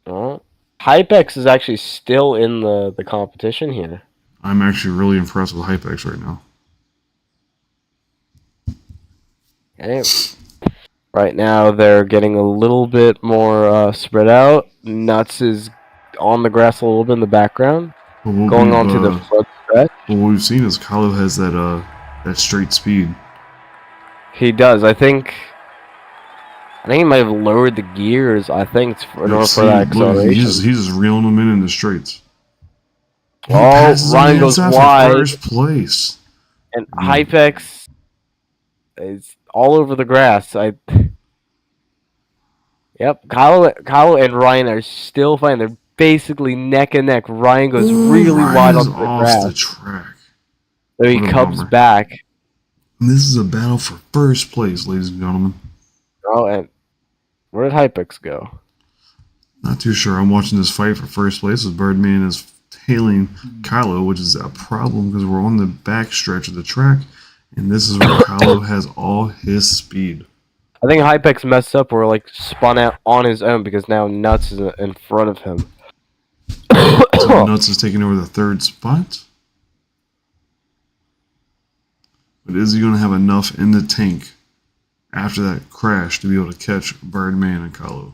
Oh. Hypex is actually still in the competition here. I'm actually really impressed with Hypex right now. Okay. Right now, they're getting a little bit more spread out. Nuts is on the grass a little bit in the background. Going on to the front stretch. Well, what we've seen is Kylo has that straight speed. He does. I think he might have lowered the gears. I think in order for that acceleration. He's just reeling them in the straights. Oh, Ryan goes wide. First place. And Hypex is all over the grass. Yep, Kylo and Ryan are still fighting. They're basically neck and neck. Ryan goes really wide on the grass. The track. Then he comes back. And this is a battle for first place, ladies and gentlemen. Oh, and where did Hypex go? Not too sure. I'm watching this fight for first place as Birdman is tailing Kylo, which is a problem because we're on the back stretch of the track, and this is where Kylo has all his speed. I think Hypex messed up or spun out on his own because now Nuts is in front of him. So Nuts is taking over the third spot. But is he going to have enough in the tank after that crash to be able to catch Birdman and Kylo?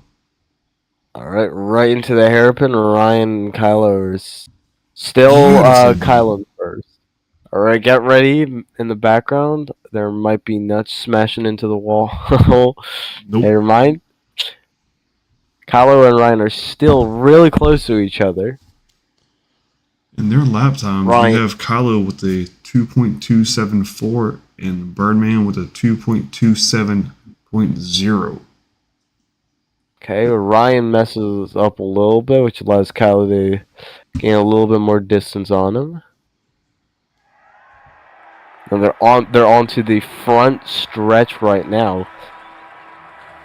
Alright, right into the hairpin. Ryan and Kylo are still Kylo first. Alright, get ready. In the background, there might be Nuts smashing into the wall. Nope. Never mind. Kylo and Ryan are still really close to each other. In their lap times, we have Kylo with a 2.274 and Birdman with a 2.27.0. Okay, Ryan messes up a little bit, which allows Kylo to gain a little bit more distance on him. And they're onto the front stretch right now.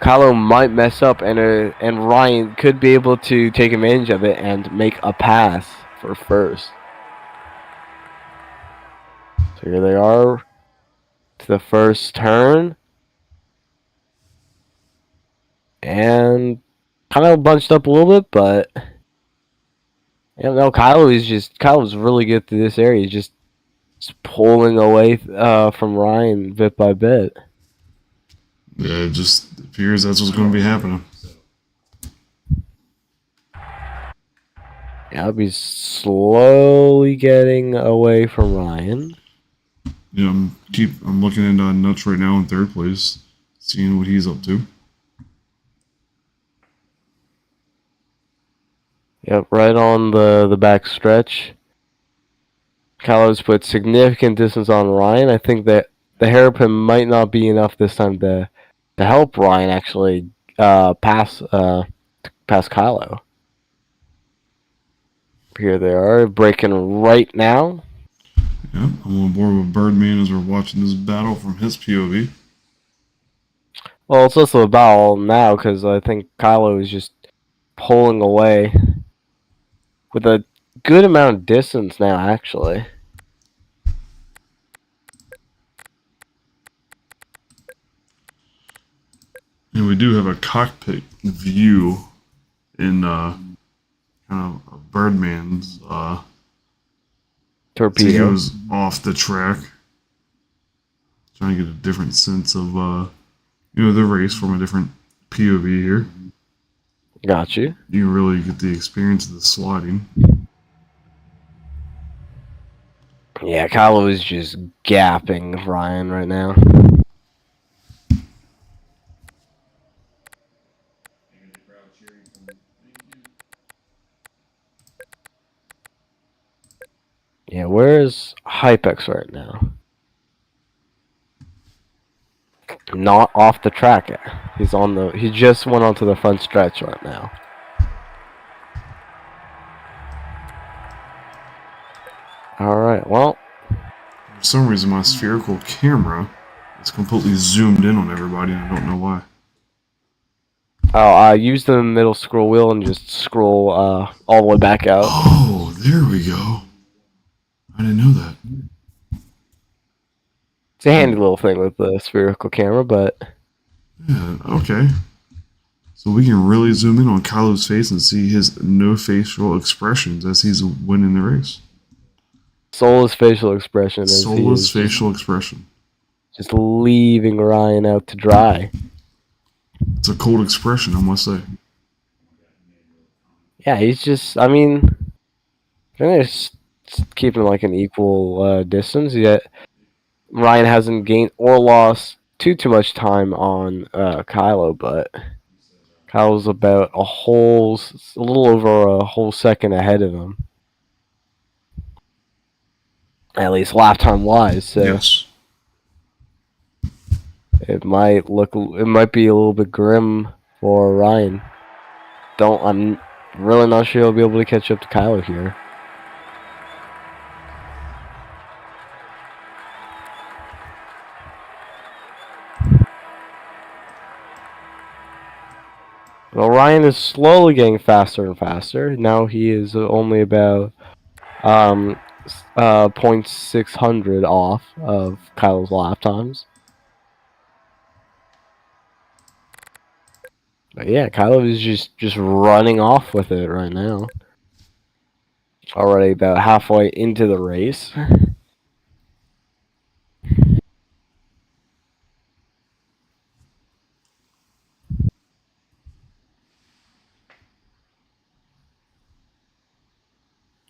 Kylo might mess up, and Ryan could be able to take advantage of it and make a pass for first. So here they are to the first turn. And kind of bunched up a little bit, but yeah, no, Kylo's really good through this area. He's just pulling away from Ryan bit by bit. Yeah, it just appears that's what's going to be happening. Yeah, he's slowly getting away from Ryan. You know, I'm looking at Nuts right now in third place, seeing what he's up to. Yep, right on the back stretch. Kylo's put significant distance on Ryan. I think that the hairpin might not be enough this time to help Ryan actually pass Kylo. Here they are, breaking right now. Yep, I'm on board with Birdman as we're watching this battle from his POV. Well, it's also a battle now because I think Kylo is just pulling away with a good amount of distance now, actually. And we do have a cockpit view in kind of Birdman's Torpedo. he goes off the track. Trying to get a different sense of the race from a different POV here. Got you. You can really get the experience of the sliding. Yeah, Kylo is just gapping Ryan right now. Yeah, where's Hypex right now? Not off the track yet. He just went onto the front stretch right now. Alright, well. For some reason my spherical camera is completely zoomed in on everybody and I don't know why. Oh, use the middle scroll wheel and just scroll all the way back out. Oh, there we go. I didn't know that. It's a handy little thing with the spherical camera, but... Yeah, okay. So we can really zoom in on Kylo's face and see his no facial expressions as he's winning the race. Soulless facial expression. Soulless facial expression. Just leaving Ryan out to dry. It's a cold expression, I must say. Yeah, he's just, I mean, they're just keeping like an equal distance, yet Ryan hasn't gained or lost too much time on Kylo, but Kylo's about a little over a whole second ahead of him. At least lap time wise, so Yes. it might be a little bit grim for Ryan. I'm really not sure he'll be able to catch up to Kylo here. Well, Ryan is slowly getting faster and faster. Now he is only about 0.600 off of Kylo's lap times. But yeah, Kylo is just running off with it right now. Already about halfway into the race.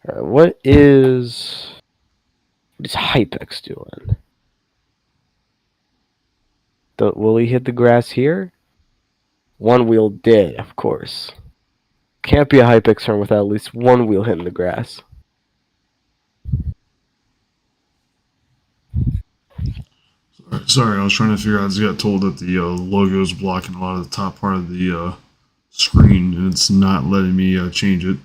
Alright, what is Hypex doing? Will he hit the grass here? One wheel did, of course. Can't be a Hypex turn without at least one wheel hitting the grass. Sorry, I was trying to figure out. I just got told that the logo is blocking a lot of the top part of the screen, and it's not letting me change it.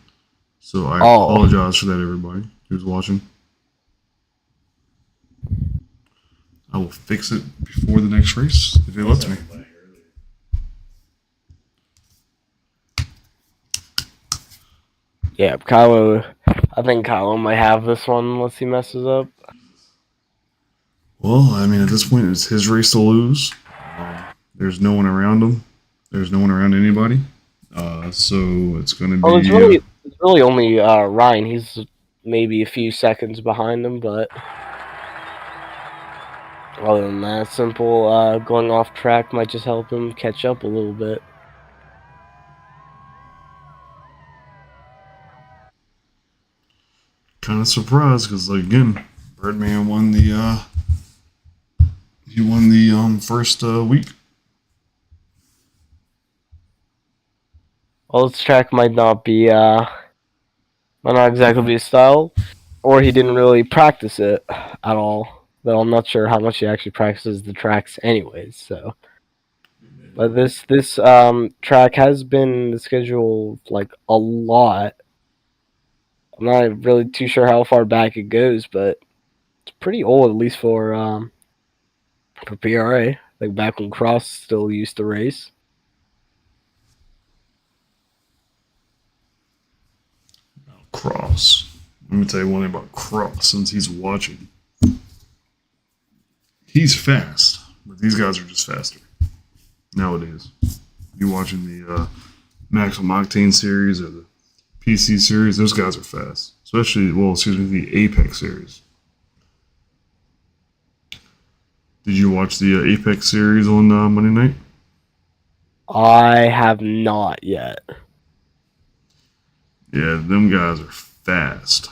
So I apologize for that, everybody who's watching. I will fix it before the next race if it lets me. Yeah, Kylo. I think Kylo might have this one unless he messes up. Well, I mean, at this point, it's his race to lose. There's no one around him. There's no one around anybody. So it's going to Well, be. it's really only Ryan. He's maybe a few seconds behind him, but other than that, simple going off track might just help him catch up a little bit. Kind of surprised because, like, again, Birdman won the he won the first week. Well, this track might not exactly be his style, or he didn't really practice it at all. Though I'm not sure how much he actually practices the tracks, anyways. So, but this track has been in the schedule like a lot. I'm not really too sure how far back it goes, but it's pretty old, at least for PRA. Like back when Cross still used to race. Cross. Let me tell you one thing about Cross since he's watching. He's fast, but these guys are just faster nowadays. You watching the Maximum Octane series or the PC series, those guys are fast. Especially, the Apex series. Did you watch the Apex series on Monday night? I have not yet. Yeah, them guys are fast.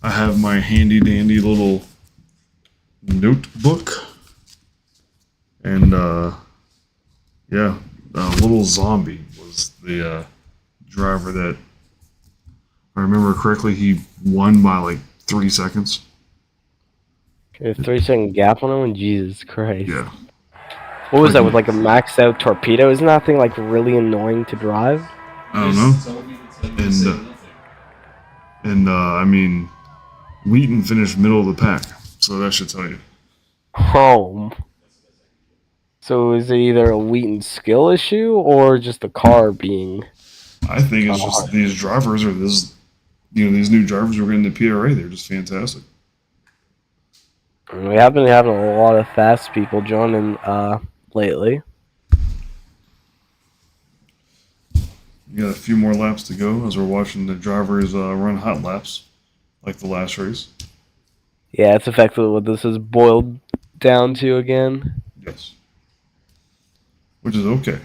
I have my handy dandy little notebook. And, Little Zombie was the driver that, if I remember correctly, he won by like 3 seconds. A 3-second gap on him, and Jesus Christ. Yeah. What was that with like a maxed out torpedo? Isn't that thing like really annoying to drive? I don't know. I mean, Wheaton finished middle of the pack, so that should tell you. Home. So is it either a Wheaton skill issue or just the car being? I think it's just these drivers these new drivers we're getting the PRA. They're just fantastic. We have been having a lot of fast people joining lately. We got a few more laps to go as we're watching the drivers run hot laps, like the last race. Yeah, it's effectively what this is boiled down to again. Yes. Which is okay.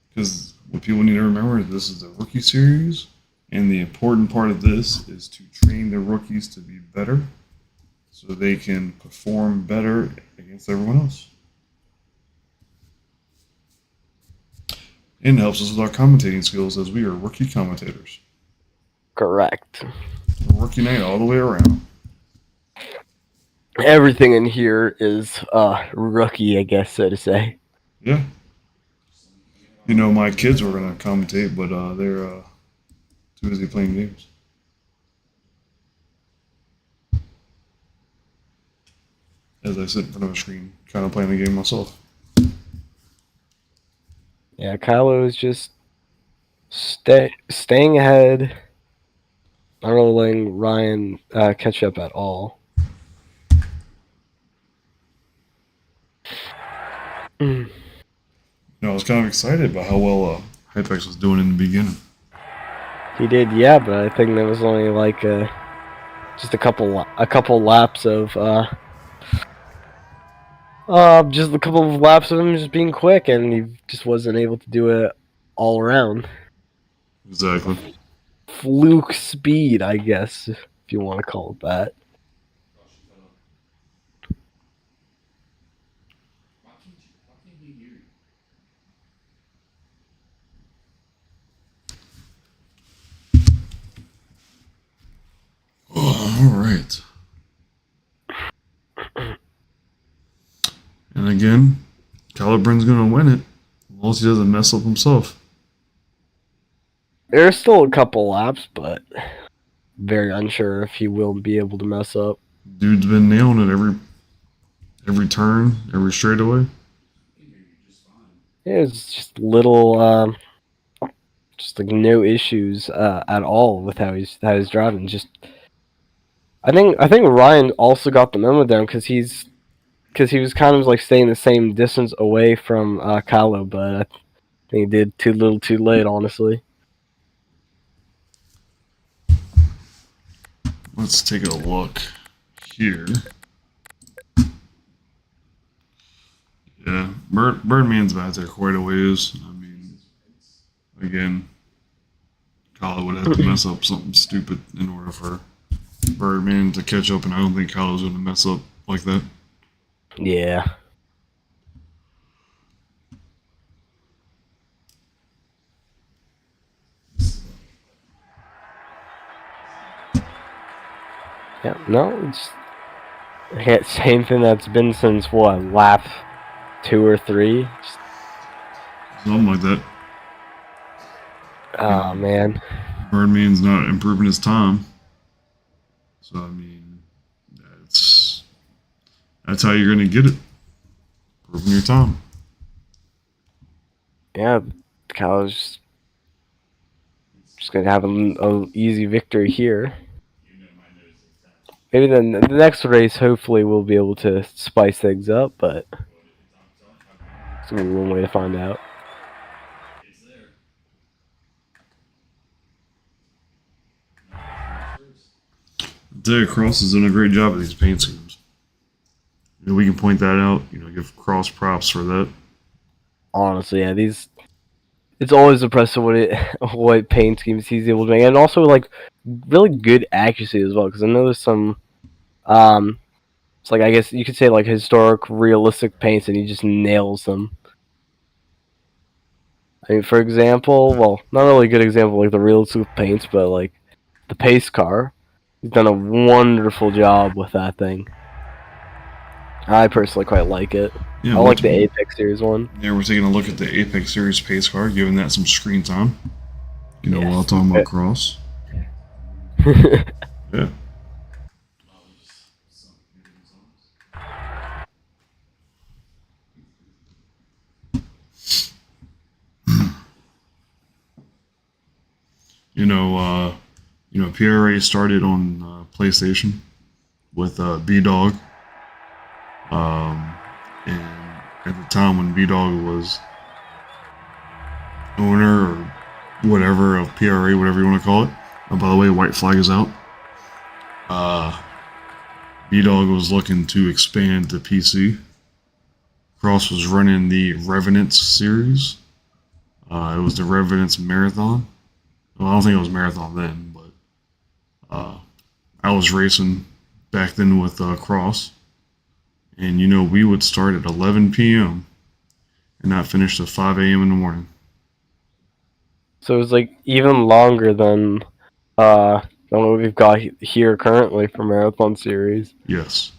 Because what people need to remember is this is the rookie series, and the important part of this is to train the rookies to be better so they can perform better against everyone else. And it helps us with our commentating skills as we are rookie commentators. Correct. Rookie night all the way around. Everything in here is rookie, I guess, so to say. Yeah. You know, my kids were going to commentate, but they're too busy playing games. As I sit in front of a screen, kind of playing the game myself. Yeah, Kylo is just staying ahead, not really letting Ryan catch up at all. You know, I was kind of excited about how well Hypex was doing in the beginning. He did, yeah, but I think there was only like just a couple laps of just a couple of laps of him just being quick, and he just wasn't able to do it all around. Exactly. Fluke speed, I guess, if you want to call it that. Oh, all right. And again, Calibrin's going to win it, unless he doesn't mess up himself. There's still a couple laps, but very unsure if he will be able to mess up. Dude's been nailing it every turn, every straightaway. It's just little just like no issues at all with how he's driving. Just I think Ryan also got the memo down because he was kind of like staying the same distance away from Kylo, but I think he did too little, too late. Honestly. Let's take a look here. Yeah, Birdman's back there quite a ways. I mean, again, Kylo would have to mess up something stupid in order for Birdman to catch up, and I don't think Kylo's going to mess up like that. Yeah. Yeah, no, it's same thing that's been since what, lap 2 or 3? Something like that. Oh man. Birdman's not improving his time. So I mean, that's how you're gonna get it. Improving your time. Yeah, Kyle's just gonna have a easy victory here. Maybe then the next race, hopefully, we'll be able to spice things up, but it's gonna be one way to find out. Day Cross has done a great job of these paint schemes. You know, we can point that out. You know, give Cross props for that. Honestly, yeah, it's always impressive what paint schemes he's able to make, and also like really good accuracy as well. Because I know there's some, it's like I guess you could say like historic, realistic paints, and he just nails them. I mean, for example, well, not really a good example like the realistic paints, but like the pace car, he's done a wonderful job with that thing. I personally quite like it. Yeah, I like the Apex Series one. Yeah, we're taking a look at the Apex Series pace car, giving that some screen time. You know, while talking about Cross. Yeah. PRA started on PlayStation with B-Dog. And at the time when B-Dog was owner or whatever of PRA, whatever you want to call it. Oh, by the way, white flag is out. B-Dog was looking to expand to PC. Cross was running the Revenants series. It was the Revenants Marathon. Well, I don't think it was Marathon then, but I was racing back then with Cross. And, you know, we would start at 11 p.m. and not finish till 5 a.m. in the morning. So it was like even longer than what we've got here currently for Marathon Series. Yes.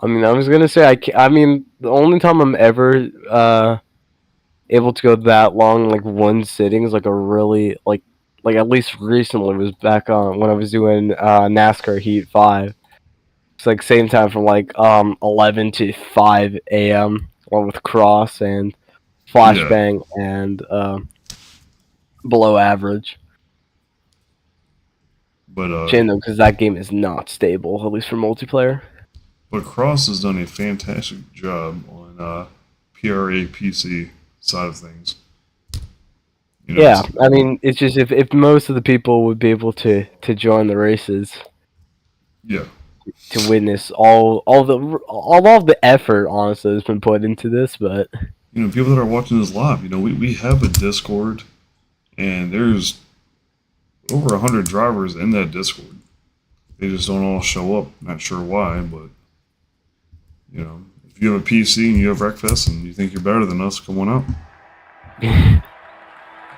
I mean, I was gonna say I mean, the only time I'm ever able to go that long, like one sitting, is like a really like at least recently was back on when I was doing NASCAR Heat 5. It's like same time from like 11 to 5 a.m. along with Cross and Flashbang and below average. But Shame though, because that game is not stable, at least for multiplayer. But Cross has done a fantastic job on PRA PC side of things. You know, yeah, I mean, it's just if most of the people would be able to join the races, yeah, to witness all of the effort, honestly, that's been put into this. But you know, people that are watching this live, you know, we have a Discord, and there's over 100 drivers in that Discord. They just don't all show up. Not sure why, but you know, if you have a PC and you have Wreckfest and you think you're better than us, come on out.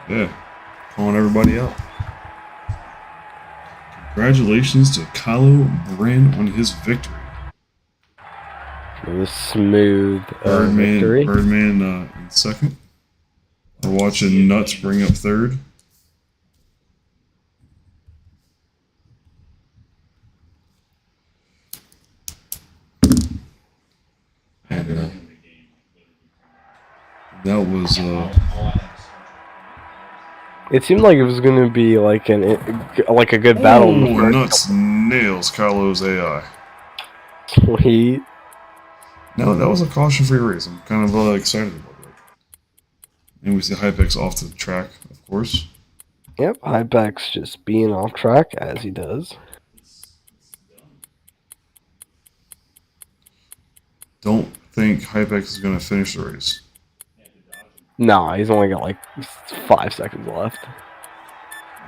Yeah, calling everybody out. Congratulations to Kylo Gran on his victory. it was smooth victory. Birdman in second. We're watching Nuts bring up third. And that was It seemed like it was going to be like a good battle in the Oh, first nuts nails Kylo's AI. Sweet. No, that was a caution-free race. I'm kind of excited about that. And we see Hypex off the track, of course. Yep, Hypex just being off track as he does. Don't think Hypex is going to finish the race. No, he's only got like 5 seconds left.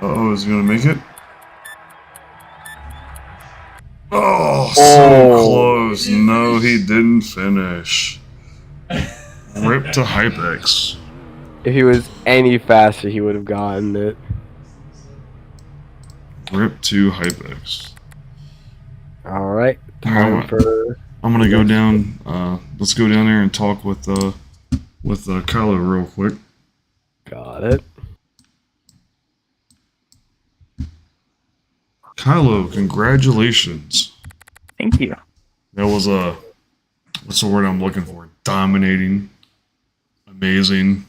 Uh-oh, is he going to make it? Oh, so close. No, he didn't finish. Rip to Hypex. If he was any faster, he would have gotten it. Rip to Hypex. All right, time for. I'm gonna go down. Let's go down there and talk with Kylo real quick. Got it. Kylo, congratulations. Thank you. That was what's the word I'm looking for? Dominating, amazing.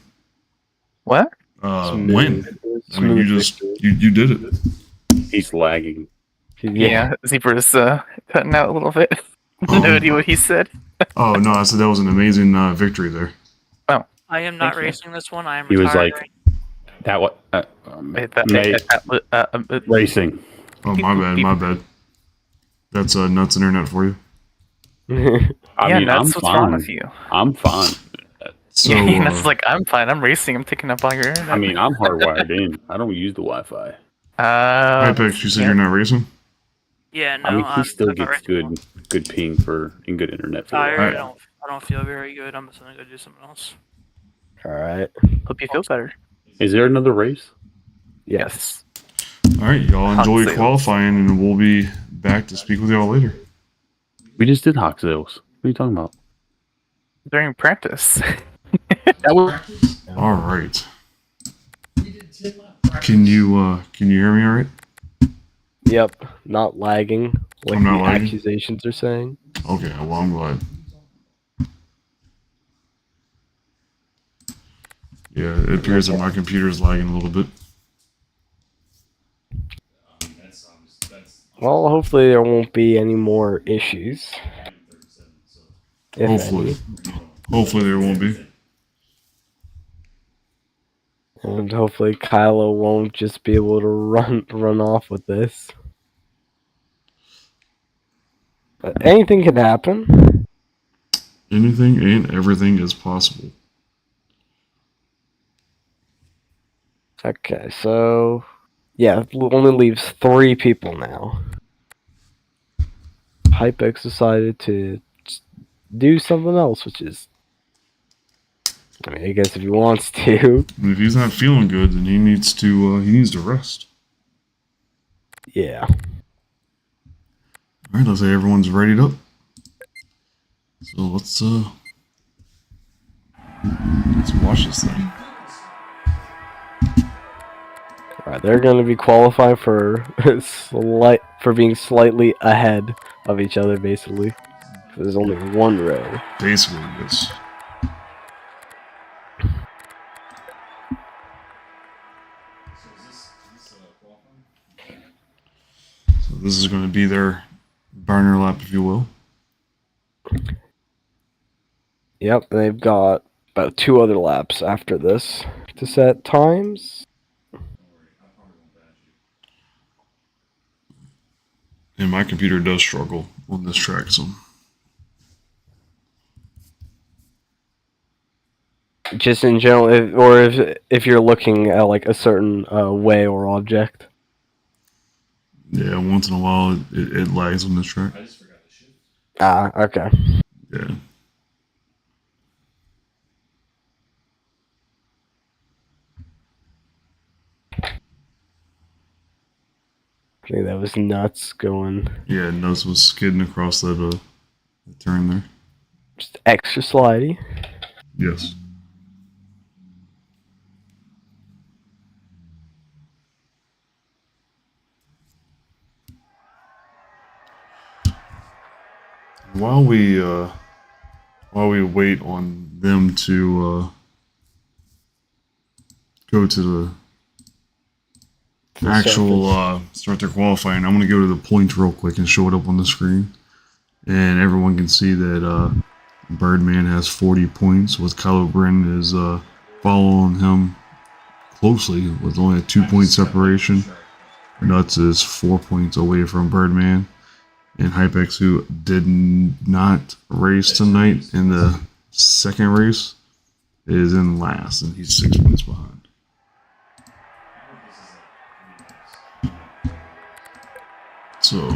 What? Win. I mean, you did it. He's lagging. Yeah, Zebra's cutting out a little bit. No idea what he said. Oh no, I said that was an amazing victory there. Oh, I am not racing this one. I am. He was retiring. like, that what? Mate, Racing. Oh my bad. That's nuts internet for you. I mean, that's I'm what's wrong fine. with you. I'm fine. So Yeah, that's like I'm fine. I'm racing. I'm taking up all your internet. I mean, I'm hardwired in. I don't use the Wi-Fi. Hypex, you said you're not racing? Yeah, no. I mean, he still I'm not gets racing good ping and good internet for I the don't feel very good. I'm just gonna go do something else. All right. Hope you feel better. Is there another race? Yes. All right, y'all enjoy Sales. qualifying, and we'll be back to speak with y'all later. We just did hot sales. What are you talking about? During practice. All right. Can you hear me all right? Yep. Not lagging like I'm not the lagging? accusations are saying. Okay, well I'm glad. Yeah, it appears that my computer is lagging a little bit. Well, hopefully there won't be any more issues. If Hopefully. Hopefully there won't be. any. And hopefully Kylo won't just be able to run off with this. But anything can happen. Anything and everything is possible. Okay, so yeah, it only leaves 3 people now. Hypex decided to do something else, which is, I mean, I guess if he wants to. And if he's not feeling good, then he needs to rest. Yeah. All right, let's say everyone's readied up. So let's watch this thing. Alright, they're going to be qualifying for being slightly ahead of each other, basically. There's only one row. Basically, yes. So this is going to be their burner lap, if you will. Yep, they've got about 2 other laps after this to set times. And my computer does struggle on this track, so. Just in general, if you're looking at like a certain way or object. Yeah, once in a while it lags on this track. I just forgot to shift. Ah, okay. Yeah. I think that was nuts going. Yeah, Nuts was skidding across that turn there. Just extra slidey. Yes. While we wait on them to go to actual start their qualifying, I'm going to go to the points real quick and show it up on the screen. And everyone can see that Birdman has 40 points, with Kylo Ren is following him closely with only a 2-point separation. Nuts is 4 points away from Birdman. And Hypex, who did not race tonight in the second race, is in last, and he's 6 points behind. So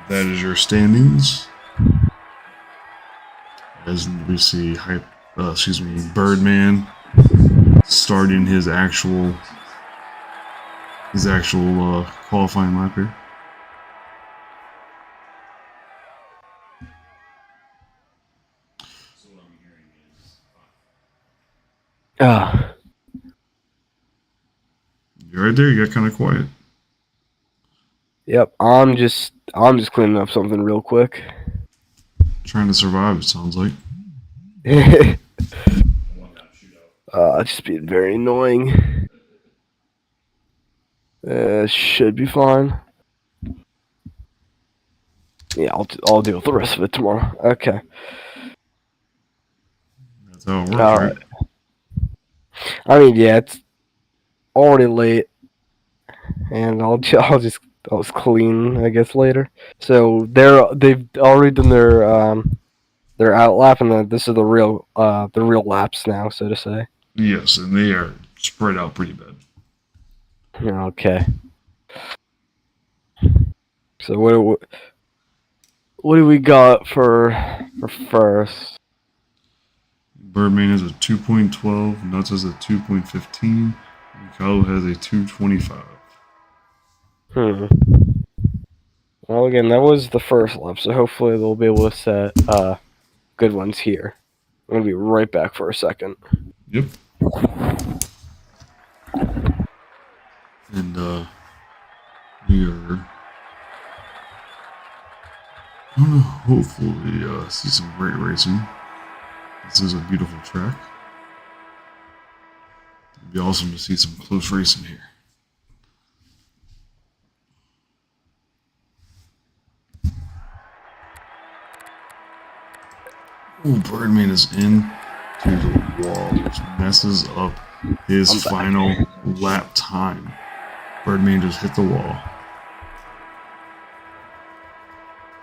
that is your standings. As we see, Birdman starting his actual qualifying lap here. You're right there. You got kind of quiet. Yep, I'm just cleaning up something real quick. Trying to survive, it sounds like. Just being very annoying. Should be fine. Yeah, I'll deal with the rest of it tomorrow. Okay. That's how it works, All right? I mean, yeah, it's already late, and I'll just clean, I guess, later. So they've already done their out lap, and then this is the real laps now, so to say. Yes, and they are spread out pretty bad. Okay. So what do we got for first? Birdman has a 2.12, Nuts has a 2.15, and Kylo has a 2.25. Well, again, that was the first lap, so hopefully they'll be able to set good ones here. I'm gonna be right back for a second. Yep. And we are gonna hopefully see some great racing. This is a beautiful track. It'd be awesome to see some close racing here. Ooh, Birdman is in to the wall, which messes up his final lap time. Birdman just hit the wall.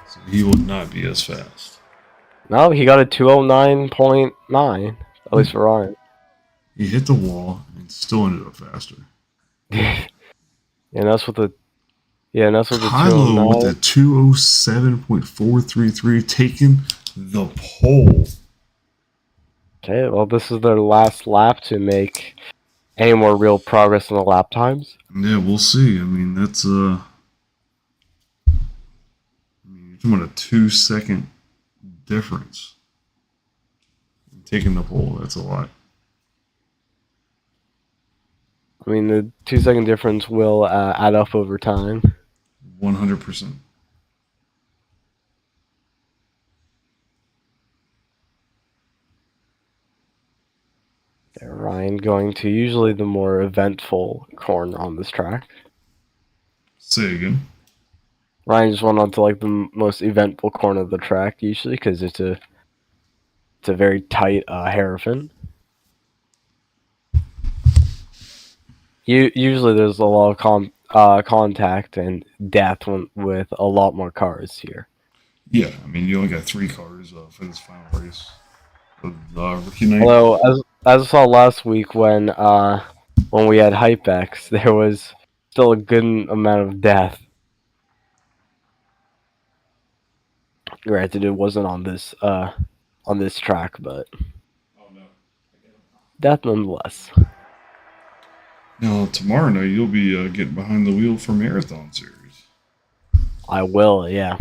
So he will not be as fast. No, he got a 209.9, at least for Ryan. He hit the wall and still ended up faster. And that's what the Kylo with a 207.433 taking the pole. Okay, well, this is their last lap to make any more real progress in the lap times. Yeah, we'll see. I mean, that's you're talking about a 2-second difference. Taking the pole, that's a lot. I mean, the 2-second difference will add up over time. 100%. Ryan going to usually the more eventful corner on this track. Say again. Ryan just went on to like the most eventful corner of the track usually because it's a very tight hairpin. Usually there's a lot of contact and death with a lot more cars here. Yeah, I mean, you only got 3 cars for this final race of rookie night. Although, as I saw last week when we had Hypex, there was still a good amount of death. Granted, it wasn't on this track, but death nonetheless. Now, tomorrow night, you'll be getting behind the wheel for Marathon Series. I will, yeah.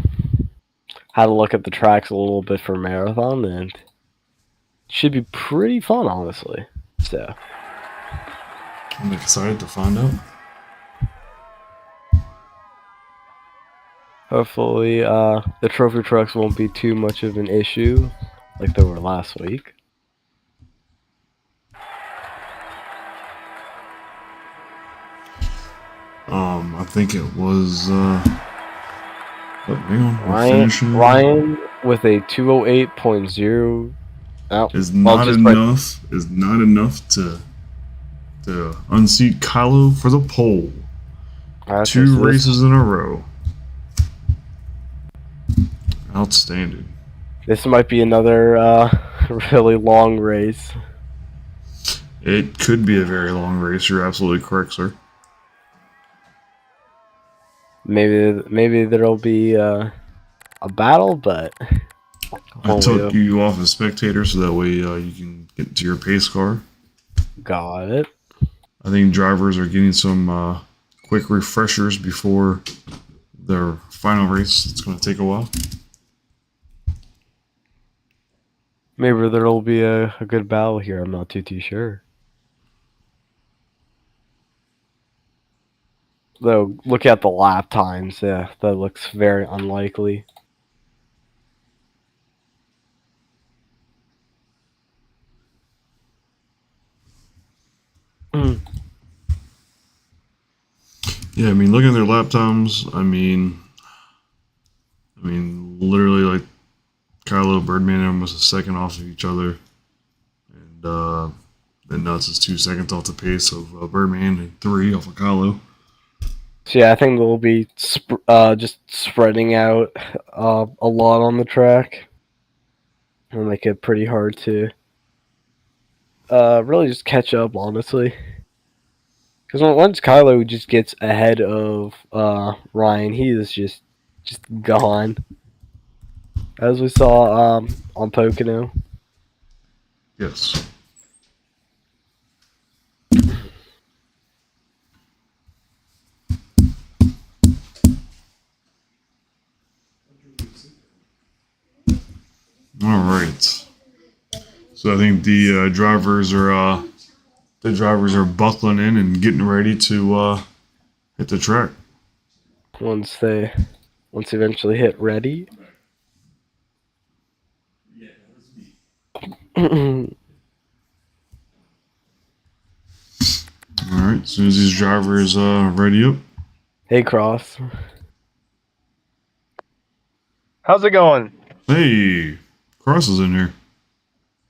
Had a look at the tracks a little bit for Marathon, and it should be pretty fun, honestly. So I'm excited to find out. hopefully, the trophy trucks won't be too much of an issue like they were last week. I think it was. Oh, hang on. We're finishing. Ryan with a 208.0. Oh, Is well, not just enough. Is not enough to unseat Kylo for the pole. Okay, 2 so races in a row. Outstanding. This might be another really long race. It could be a very long race. You're absolutely correct, sir. Maybe there'll be a battle, but I took you off as spectator so that way you can get to your pace car. Got it. I think drivers are getting some quick refreshers before their final race. It's going to take a while. Maybe there'll be a good battle here. I'm not too sure. Though, look at the lap times. Yeah, that looks very unlikely. Yeah, I mean, looking at their lap times, I mean, literally, like, Kylo, Birdman, and almost a second off of each other. And then Nuts is 2 seconds off the pace of Birdman and 3 off of Kylo. So yeah, I think they'll be just spreading out a lot on the track. It'll make it pretty hard to really just catch up, honestly. Because once Kylo just gets ahead of Ryan, he is just gone. As we saw on Pocono. Yes. All right. So I think the drivers are buckling in and getting ready to hit the track. Once they eventually hit ready. All right. As soon as these drivers ready up. Hey, Cross. How's it going? Hey, Cross is in here.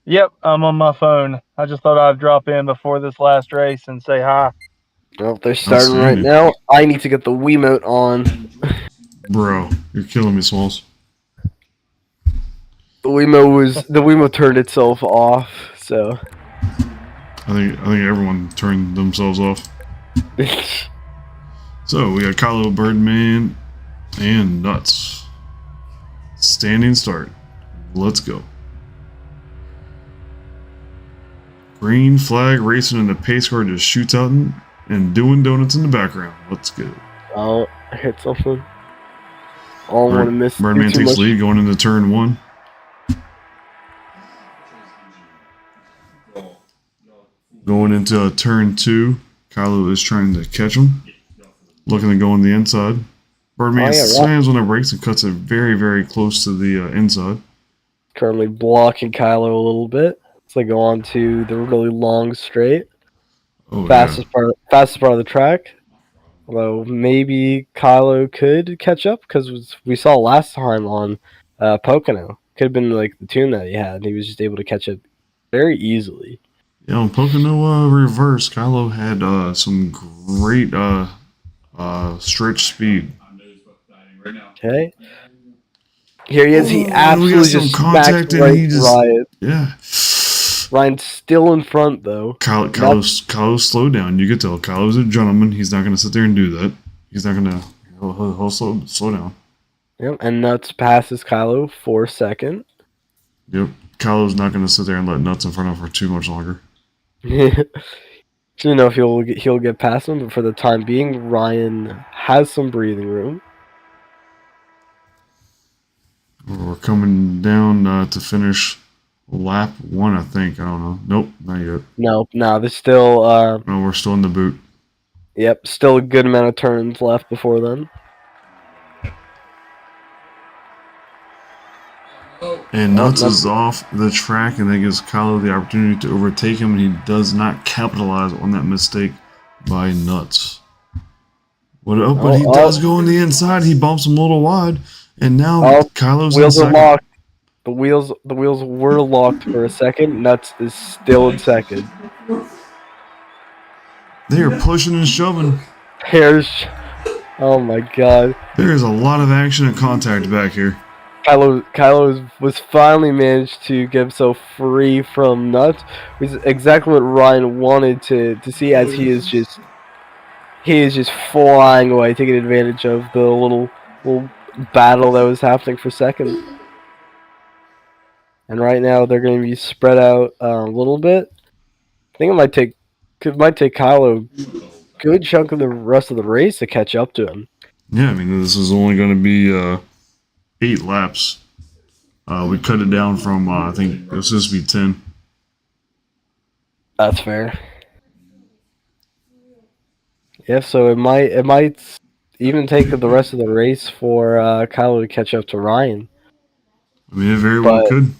Yep, I'm on my phone. I just thought I'd drop in before this last race and say hi. Well, they're starting right now. I need to get the Wiimote on. Bro, you're killing me, Smalls. The Wiimote turned itself off, so I think everyone turned themselves off. So we got Kylo, Birdman, and Nuts. Standing start. Let's go. Green flag racing and the pace car just shoots out and doing donuts in the background. Let's go. Oh, I hit something. All want to miss. Birdman takes lead going into turn 1. Going into turn 2, Kylo is trying to catch him. Looking to go on the inside. Birdman slams on the brakes and cuts it very, very close to the inside. Currently blocking Kylo a little bit. So they go on to the really long straight. Oh, fastest part of the track. Although maybe Kylo could catch up because we saw last time on Pocono. Could have been like the tune that he had. He was just able to catch it very easily. Yeah, on Pocono reverse, Kylo had some great stretch speed. Okay. Here he is. He absolutely just contact smacked Ryan. Yeah. Ryan's still in front though. Kylo, slow down. You could tell Kylo's a gentleman. He's not going to sit there and do that. He's not going to. He'll slow down. Yep, and Nuts passes Kylo for second. Yep, Kylo's not going to sit there and let Nuts in front of her too much longer. So you know if he'll get past him, but for the time being, Ryan has some breathing room. We're coming down to finish lap 1, I think. I don't know. Nope, not yet. Nope, no, there's still. No, we're still in the boot. Yep, still a good amount of turns left before then. And Nuts is off the track, and that gives Kylo the opportunity to overtake him, and he does not capitalize on that mistake by Nuts. But he does go on the inside. He bumps him a little wide, and now Kylo's in wheels are second. locked. The wheels were locked for a second. Nuts is still in second. They are pushing and shoving. Oh my god. There is a lot of action and contact back here. Kylo was finally managed to get himself free from Nuts, which is exactly what Ryan wanted to see, as he is just flying away, taking advantage of the little battle that was happening for second. And right now they're going to be spread out a little bit. I think it might take Kylo a good chunk of the rest of the race to catch up to him. Yeah, I mean, this is only going to be 8 laps. We cut it down from, I think it was supposed to be 10. That's fair. Yeah, so it might even take the rest of the race for Kylo to catch up to Ryan. I mean, it very well could.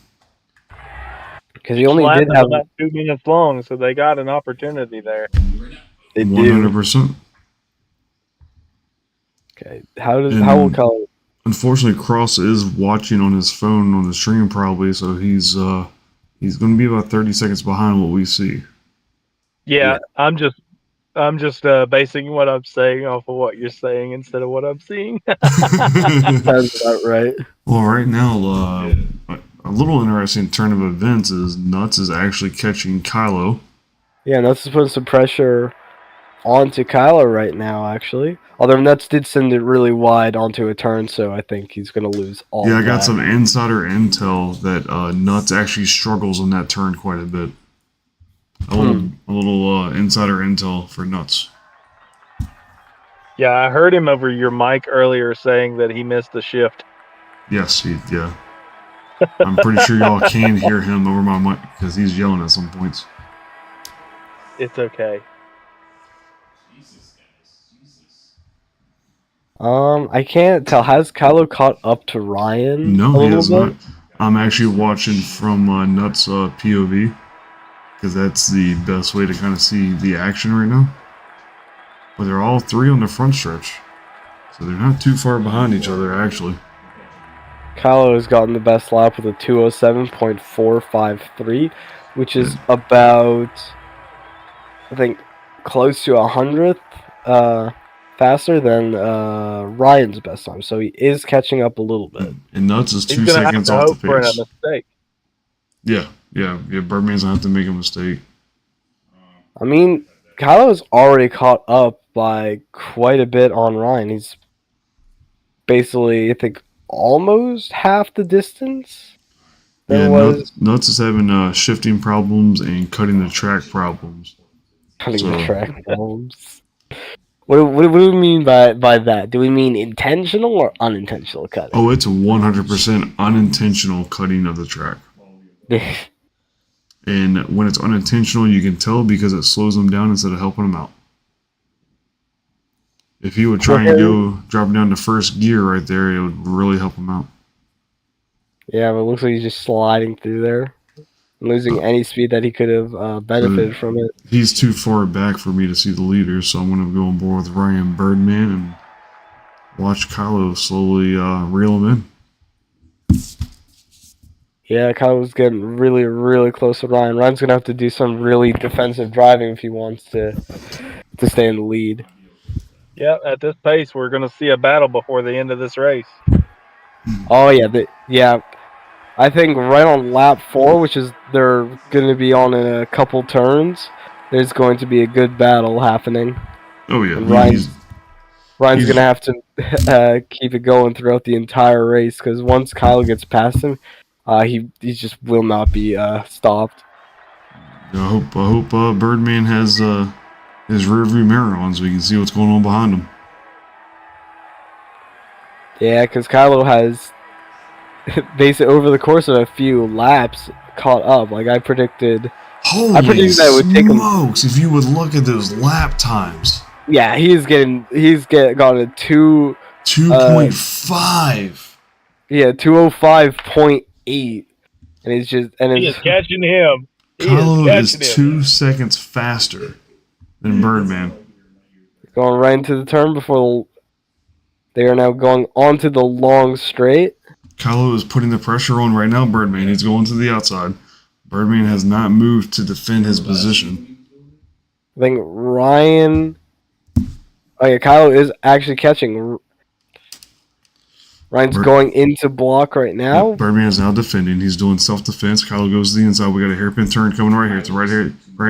Because he only did have about 2 minutes long, so they got an opportunity there. They 100%. Okay, how will Kylo? Unfortunately, Cross is watching on his phone on the stream probably, so he's going to be about 30 seconds behind what we see. Yeah. I'm just basing what I'm saying off of what you're saying instead of what I'm seeing. That's about right. Well, right now, a little interesting turn of events is Nuts is actually catching Kylo. Yeah, Nuts is putting some pressure onto Kylo right now, actually. Although Nuts did send it really wide onto a turn, so I think he's going to lose all. Yeah, I got some insider intel that Nuts actually struggles on that turn quite a bit. A little insider intel for Nuts. Yeah, I heard him over your mic earlier saying that he missed the shift. Yes, yeah. I'm pretty sure y'all can hear him over my mic because he's yelling at some points. It's okay. I can't tell. Has Kylo caught up to Ryan? No, he has not. I'm actually watching from Nuts' POV because that's the best way to kind of see the action right now. But they're all 3 on the front stretch, so they're not too far behind each other actually. Kylo has gotten the best lap with a 207.453, which is about, I think, close to 100th faster than Ryan's best time. So he is catching up a little bit. And Nuts is 2 seconds off the pace. For a mistake. Yeah. Birdman's gonna have to make a mistake. I mean, Kylo's already caught up by quite a bit on Ryan. He's basically, I think, almost half the distance. Nuts is having shifting problems and cutting the track problems. The track problems. What do we mean by that? Do we mean intentional or unintentional cutting? Oh, it's 100% unintentional cutting of the track. And when it's unintentional, you can tell because it slows them down instead of helping them out. If he would try and go drop down to first gear right there, it would really help him out. Yeah, but it looks like he's just sliding through there, losing any speed that he could have benefited from it. He's too far back for me to see the leader, so I'm going to go on board with Ryan Birdman and watch Kylo slowly reel him in. Yeah, Kylo's getting really, really close to Ryan. Ryan's going to have to do some really defensive driving if he wants to stay in the lead. Yeah, at this pace, we're going to see a battle before the end of this race. Oh, yeah. I think right on lap 4, which is they're going to be on in a couple turns, there's going to be a good battle happening. Oh, yeah. And Ryan's going to have to keep it going throughout the entire race, because once Kylo gets past him, he just will not be stopped. I hope Birdman has his rearview mirror on so we can see what's going on behind him. Yeah, because Kylo has basically over the course of a few laps caught up. Like I predicted. Holy that it would take him. If you would look at those lap times. Yeah, he's gotten a 2.5. Yeah, 205.8, and he's just he is catching him. Kylo is 2 seconds faster than Birdman. Going right into the turn before they are now going onto the long straight. Kylo is putting the pressure on right now. Birdman, he's going to the outside. Birdman has not moved to defend his position. I think Ryan. Oh yeah, Kylo is actually catching. Ryan's going into block right now. Yep, Birdman is now defending. He's doing self-defense. Kylo goes to the inside. We got a hairpin turn coming right here. It's a right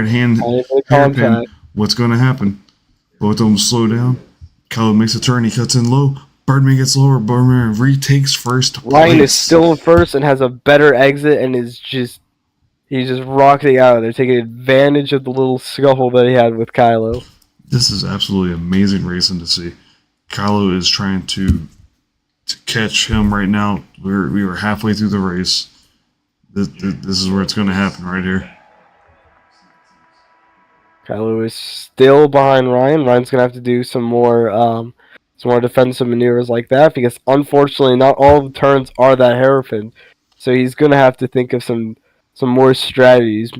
hand hairpin. What's going to happen? Both of them slow down. Kylo makes a turn. He cuts in low. Birdman gets lower. Birdman retakes first place. Ryan is still in first and has a better exit and he's just rocketing out of there, taking advantage of the little scuffle that he had with Kylo. This is absolutely amazing racing to see. Kylo is trying to catch him right now. We were halfway through the race. This is where it's going to happen right here. Kylo is still behind Ryan. Ryan's going to have to do some more defensive maneuvers like that because unfortunately not all the turns are that hairpin. So he's going to have to think of some more strategies.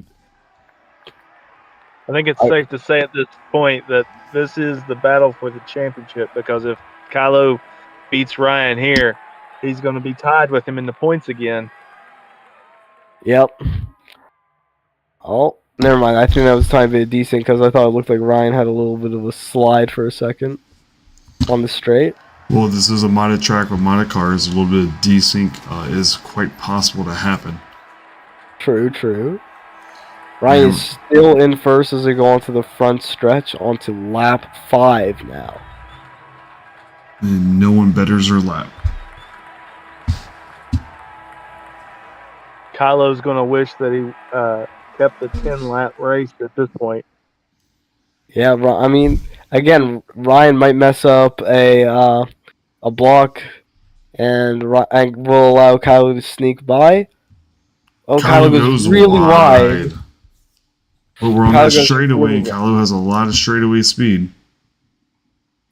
I think it's safe to say at this point that this is the battle for the championship because if Kylo beats Ryan here, he's going to be tied with him in the points again. Yep. Oh, never mind. I think that was time to be decent because I thought it looked like Ryan had a little bit of a slide for a second on the straight. Well, this is a modded track with modded cars. A little bit of desync is quite possible to happen. True. Ryan is still in first as they go onto the front stretch onto lap 5 now. And no one betters their lap. Kylo's going to wish that he kept the 10-lap race at this point. Yeah, I mean, again, Ryan might mess up a block and will allow Kylo to sneak by. Oh, Kylo goes really wide. But we're on that straightaway. Kylo has a lot of straightaway speed.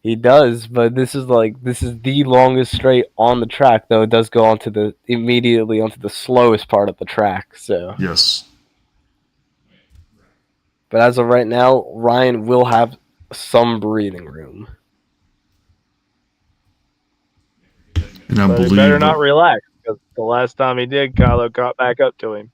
He does, but this is the longest straight on the track, though it does go immediately onto the slowest part of the track. So yes. But as of right now, Ryan will have some breathing room. And I believe he better not relax because the last time he did, Kylo caught back up to him.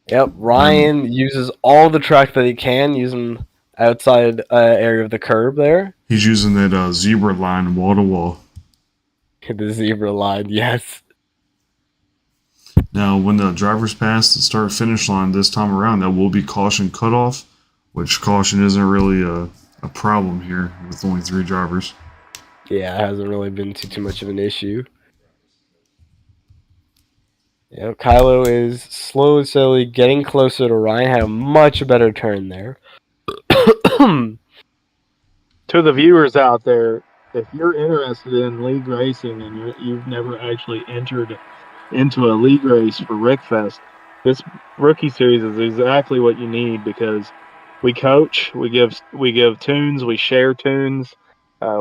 Yep, Ryan uses all the track that he can, using outside area of the curb there. He's using that zebra line wall to wall. The zebra line, yes. Now, when the drivers pass the start-finish line this time around, that will be caution cutoff, which caution isn't really a problem here with only 3 drivers. Yeah, it hasn't really been too much of an issue. Yeah, Kylo is slowly getting closer to Ryan. Had a much better turn there. To the viewers out there, if you're interested in league racing and you've never actually entered into a league race for Wreckfest, this rookie series is exactly what you need because we coach, we give tunes, we share tunes,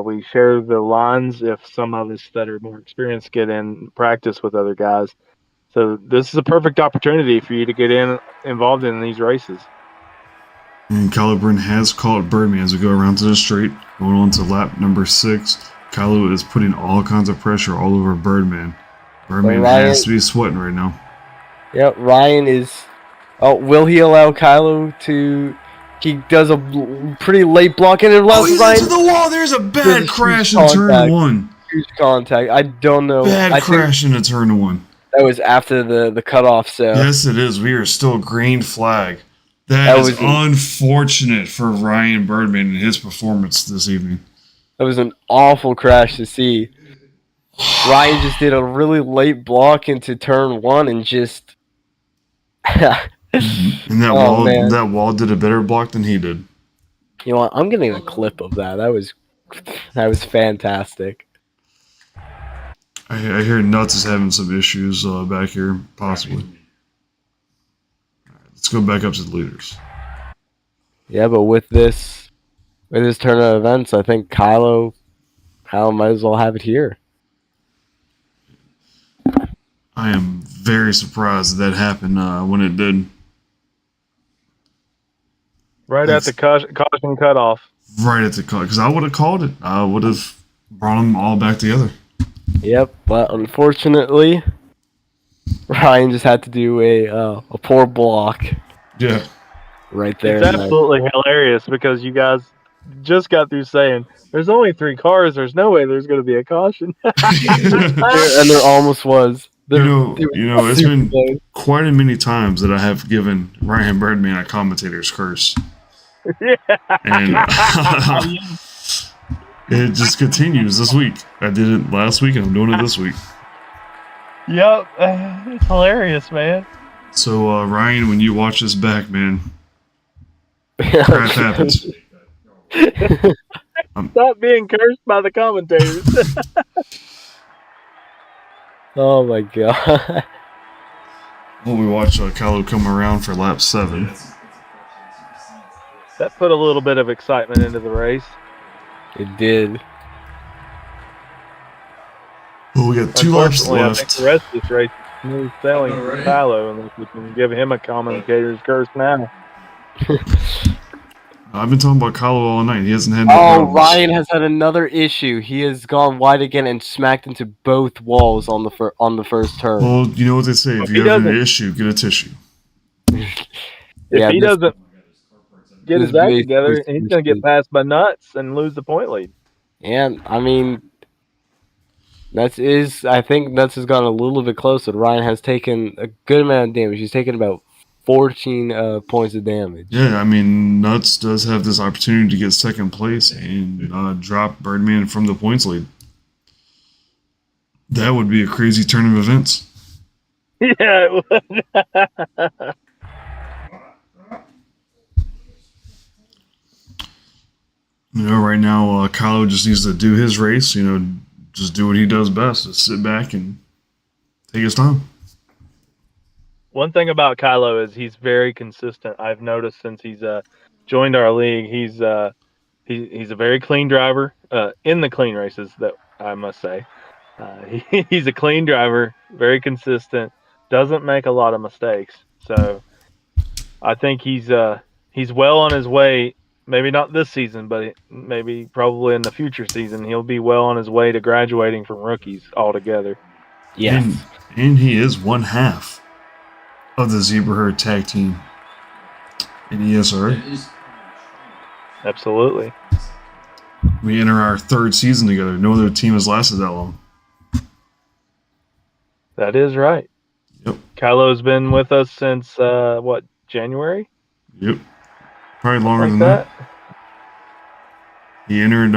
we share the lines if some of us that are more experienced get in practice with other guys. So this is a perfect opportunity for you to get involved in these races. And Kylo has caught Birdman as we go around to the straight, going on to lap number 6. Kylo is putting all kinds of pressure all over Birdman. Birdman has to be sweating right now. Yep, Ryan is... Oh, will he allow Kylo to... He does a pretty late block and it allows he's Ryan... into the wall! There's a bad crash in turn 1. Huge contact. I don't know. Bad crash in turn 1. That was after the cutoff, so... Yes, it is. We are still green flag. That is unfortunate for Ryan Birdman and his performance this evening. That was an awful crash to see. Ryan just did a really late block into turn 1 and just... And that wall did a better block than he did. You know what? I'm getting a clip of that. That was fantastic. I hear Nuts is having some issues back here, possibly. Let's go back up to the leaders. Yeah, but with this turn of events, I think Kylo might as well have it here. I am very surprised that happened when it did. Right at the caution cutoff. right at the call, because I would have called it. I would have brought them all back together. Yep, but unfortunately, Ryan just had to do a poor block Yeah. right there. It's absolutely hilarious because you guys just got through saying there's only 3 cars. There's no way there's going to be a caution. And there almost was. It's been quite a many times that I have given Ryan Birdman a commentator's curse. Yeah. And it just continues this week. I did it last week and I'm doing it this week. Yep. It's hilarious, man. So, Ryan, when you watch this back, man, crap happens. Stop being cursed by the commentators. Oh my god. Well, we watched Kylo come around for lap 7. That put a little bit of excitement into the race. It did. Well, we got 2 laps Unfortunately, I think left. the rest of this race is smooth sailing for Kylo, unless we can give him a commentator's curse now. I've been talking about Kylo all night. He hasn't had no Oh, problems. Ryan has had another issue. He has gone wide again and smacked into both walls on the first turn. Well, you know what they say. If He you're having an doesn't- issue, get a tissue. If he this- doesn't get his this act base- together, this- he's going to get passed by nuts and lose the point lead. And I mean, I think Nuts has gone a little bit closer. Ryan has taken a good amount of damage. He's taken about 14 points of damage. Yeah, I mean, Nuts does have this opportunity to get second place and drop Birdman from the points lead. That would be a crazy turn of events. Yeah, it would. Right now, Kylo just needs to do his race, just do what he does best. Just sit back and take his time. One thing about Kylo is he's very consistent. I've noticed since he's joined our league, he's a very clean driver in the clean races. That I must say, he's a clean driver, very consistent, doesn't make a lot of mistakes. So I think he's well on his way. Maybe not this season, but maybe probably in the future season, he'll be well on his way to graduating from rookies altogether. Yes. And he is one half of the Zebra Herd tag team in ESRA. Absolutely. We enter our 3rd season together. No other team has lasted that long. That is right. Yep. Kylo's been with us since January? Yep. Probably longer Like than that. He entered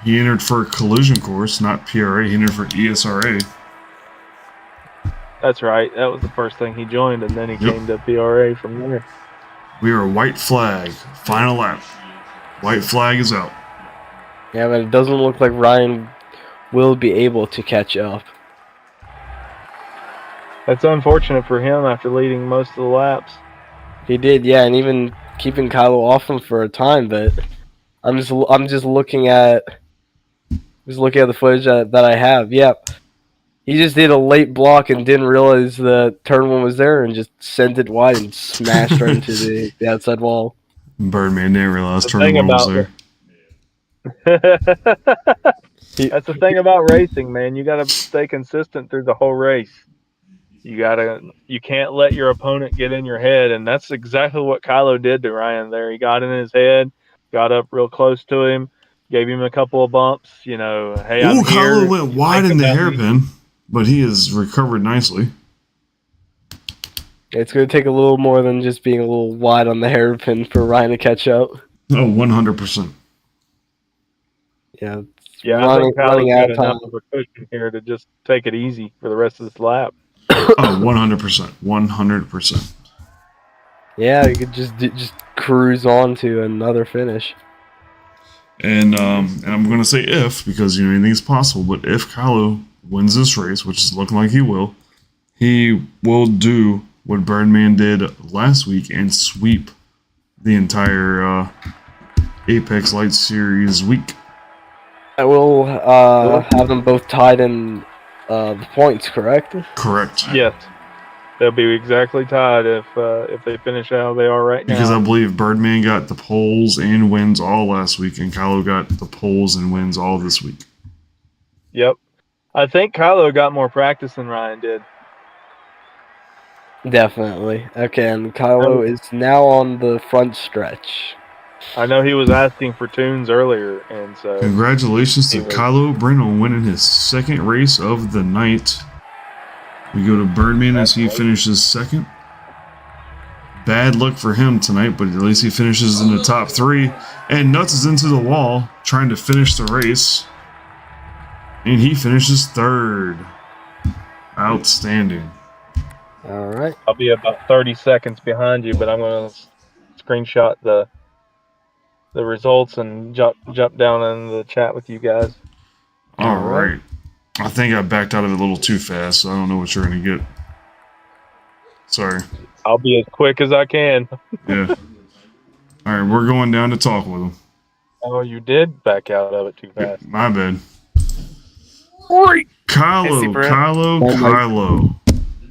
he entered for collision course, not PRA. He entered for ESRA. That's right. That was the first thing he joined, and then he came to PRA from there. We are white flag. Final lap. White flag is out. Yeah, but it doesn't look like Ryan will be able to catch up. That's unfortunate for him after leading most of the laps. He did, yeah, and even keeping Kylo off him for a time. But I'm just looking at the footage that I have. Yep, he just did a late block and didn't realize the turn one was there and just sent it wide and smashed right into the outside wall. Birdman didn't realize The turn thing 1 was about there. That's the thing about racing, man. You got to stay consistent through the whole race. You can't let your opponent get in your head, and that's exactly what Kylo did to Ryan there. He got in his head, got up real close to him, gave him a couple of bumps. Hey, I'm here. Kylo went wide in the hairpin, but he has recovered nicely. It's going to take a little more than just being a little wide on the hairpin for Ryan to catch up. Oh, 100%. Yeah. Yeah, I think Kylo's got enough of a cushion here to just take it easy for the rest of this lap. Oh, 100%. 100%. Yeah, you could just cruise on to another finish. And I'm going to say if, because anything's possible, but if Kylo wins this race, which is looking like he will do what Birdman did last week and sweep the entire Apex Light Series week. I will have them both tied in the points, correct? Correct. Yes. they'll be exactly tied if they finish how they are right now. Because I believe Birdman got the poles and wins all last week, and Kylo got the poles and wins all this week. Yep. I think Kylo got more practice than Ryan did. Definitely. Okay, and Kylo is now on the front stretch. I know he was asking for tunes earlier, and so Congratulations to Kylo Brent on winning his second race of the night. We go to Birdman as he finishes second. Bad luck for him tonight, but at least he finishes in the top 3. And Nuts is into the wall, trying to finish the race. And he finishes third. Outstanding. All right. I'll be about 30 seconds behind you, but I'm going to screenshot the results and jump down in the chat with you guys. All right. I think I backed out of it a little too fast, so I don't know what you're going to get. Sorry. I'll be as quick as I can. Yeah. All right, we're going down to talk with him. Oh, you did back out of it too fast. My bad. Kylo. Kylo.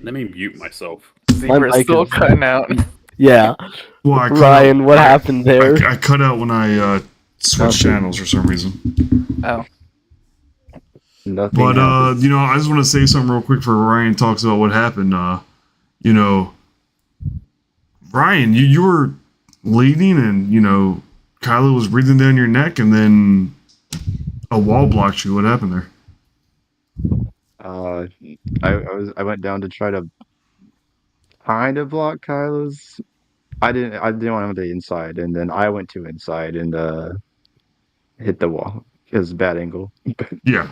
Let me mute myself. Zebra's still cutting out. Yeah. Well, Ryan, what happened there? I cut out when I switched channels for some reason. Oh. Nothing. But I just want to say something real quick before Ryan talks about what happened. Ryan, you were leading, and Kylo was breathing down your neck, and then a wall blocked you. What happened there? I went down to try to kind of block Kylo's. I didn't want him to inside, and then I went to inside and hit the wall. It was a bad angle. Yeah.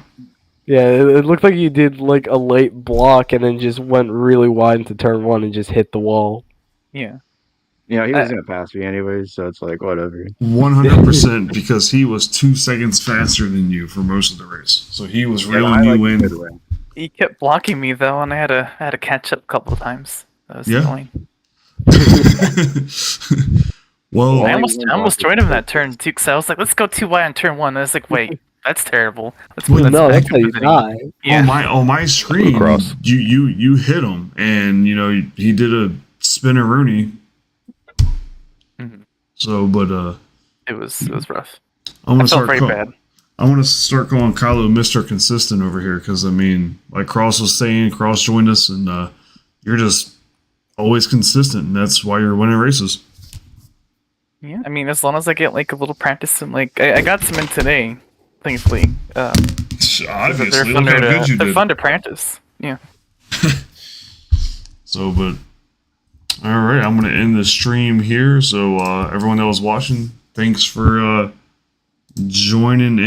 Yeah, it looked like you did like a late block and then just went really wide into turn 1 and just hit the wall. Yeah. He was gonna pass me anyways, so it's like whatever. 100% because he was 2 seconds faster than you for most of the race, so he was reeling you in. He kept blocking me though, and I had to catch up a couple of times. That was annoying. Well, I almost joined him in that turn too, because I was like, let's go 2 wide on turn 1. And I was like, wait, that's terrible. Let's move that No, back that's how you to die. Yeah. On my screen, you hit him, and he did a spin-a-rooney. Mhm. So, but It was rough. I want to felt start. very bad. I want to start calling Kylo Mr. Consistent over here because like Cross was saying, Cross joined us, and you're just always consistent, and that's why you're winning races. Yeah, I mean, as long as I get like a little practice and like I got some in today, thankfully. Obviously, they're look how good you they're did. fun to practice. Yeah. So, but all right, I'm gonna end the stream here. So everyone that was watching, thanks for joining in.